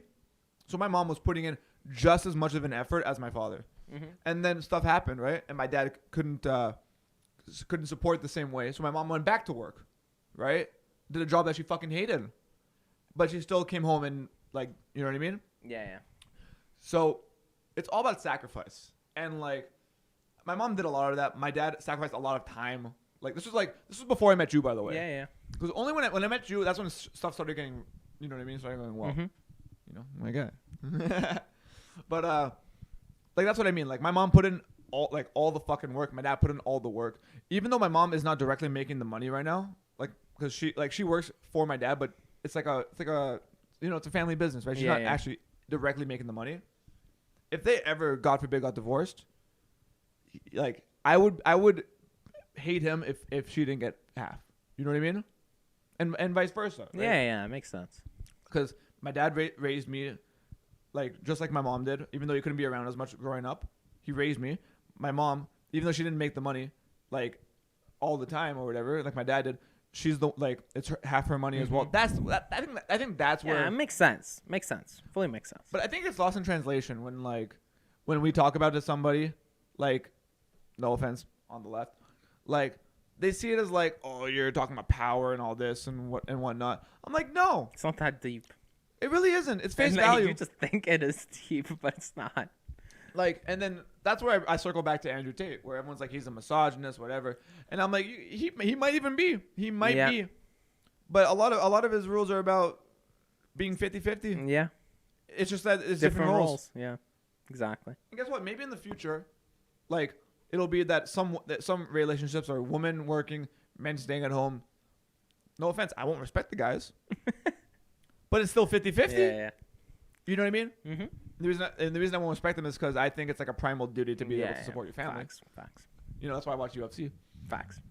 So my mom was putting in just as much of an effort as my father. And then stuff happened, right? And my dad couldn't support the same way. So my mom went back to work, right? Did a job that she fucking hated. But she still came home and, like, you know what I mean? Yeah. So it's all about sacrifice. And, like, my mom did a lot of that. My dad sacrificed a lot of time. Like, this was before I met you, by the way. Yeah. Because only when I met you, that's when stuff started getting, you know what I mean? Started going well. You know, my guy. But, like, that's what I mean. Like, my mom put in all the fucking work. My dad put in all the work. Even though my mom is not directly making the money right now, like, because she works for my dad, but it's like a you know, it's a family business, right? She's not actually directly making the money. If they ever, God forbid, got divorced, like, I would hate him if she didn't get half. You know what I mean? And vice versa. Right? Yeah, it makes sense. Because my dad raised me, like, just like my mom did. Even though he couldn't be around as much growing up, he raised me. My mom, even though she didn't make the money, like, all the time or whatever, like my dad did, she's it's half her money as well. I think that's where. Yeah, it makes sense. Fully makes sense. But I think it's lost in translation when we talk about it to somebody, like, no offense on the left, like, they see it as like, oh, you're talking about power and all this and whatnot. I'm like, no, it's not that deep. It really isn't. It's face and value. You just think it is deep, but it's not. Like, and then that's where I circle back to Andrew Tate, where everyone's like, he's a misogynist, whatever. And I'm like, he might even be. He might be. But a lot of his rules are about being 50-50. Yeah. It's just that it's different roles. Yeah, exactly. And guess what? Maybe in the future, like, it'll be that some relationships are women working, men staying at home. No offense, I won't respect the guys. But it's still 50-50. Yeah. You know what I mean? Mm-hmm. The reason I won't respect them is because I think it's like a primal duty to be able to support your family. Facts. You know, that's why I watch UFC. Facts.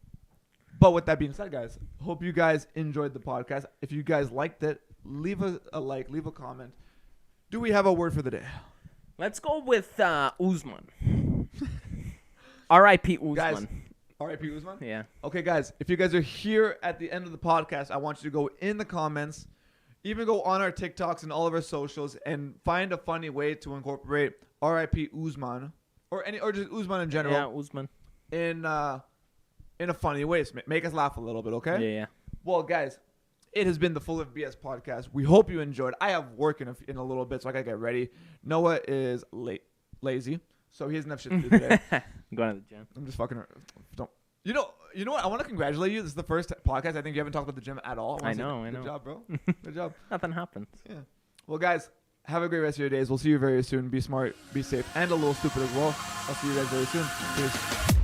But with that being said, guys, hope you guys enjoyed the podcast. If you guys liked it, leave a like, leave a comment. Do we have a word for the day? Let's go with Usman. R.I.P. Usman. Guys, R.I.P. Usman? Yeah. Okay, guys, if you guys are here at the end of the podcast, I want you to go in the comments, even go on our TikToks and all of our socials, and find a funny way to incorporate R.I.P. Usman or just Usman in general. Yeah, Usman. In a funny way. So make us laugh a little bit, okay? Yeah. Well, guys, it has been the FullofBS podcast. We hope you enjoyed. I have work in a little bit, so I gotta get ready. Noah is lazy, so he doesn't have shit to do today. I'm going to the gym. I'm just fucking. You know what? I want to congratulate you. This is the first podcast I think you haven't talked about the gym at all. I know. Good job, bro. Good job. Nothing happens. Yeah. Well, guys, have a great rest of your days. We'll see you very soon. Be smart, be safe, and a little stupid as well. I'll see you guys very soon. Peace.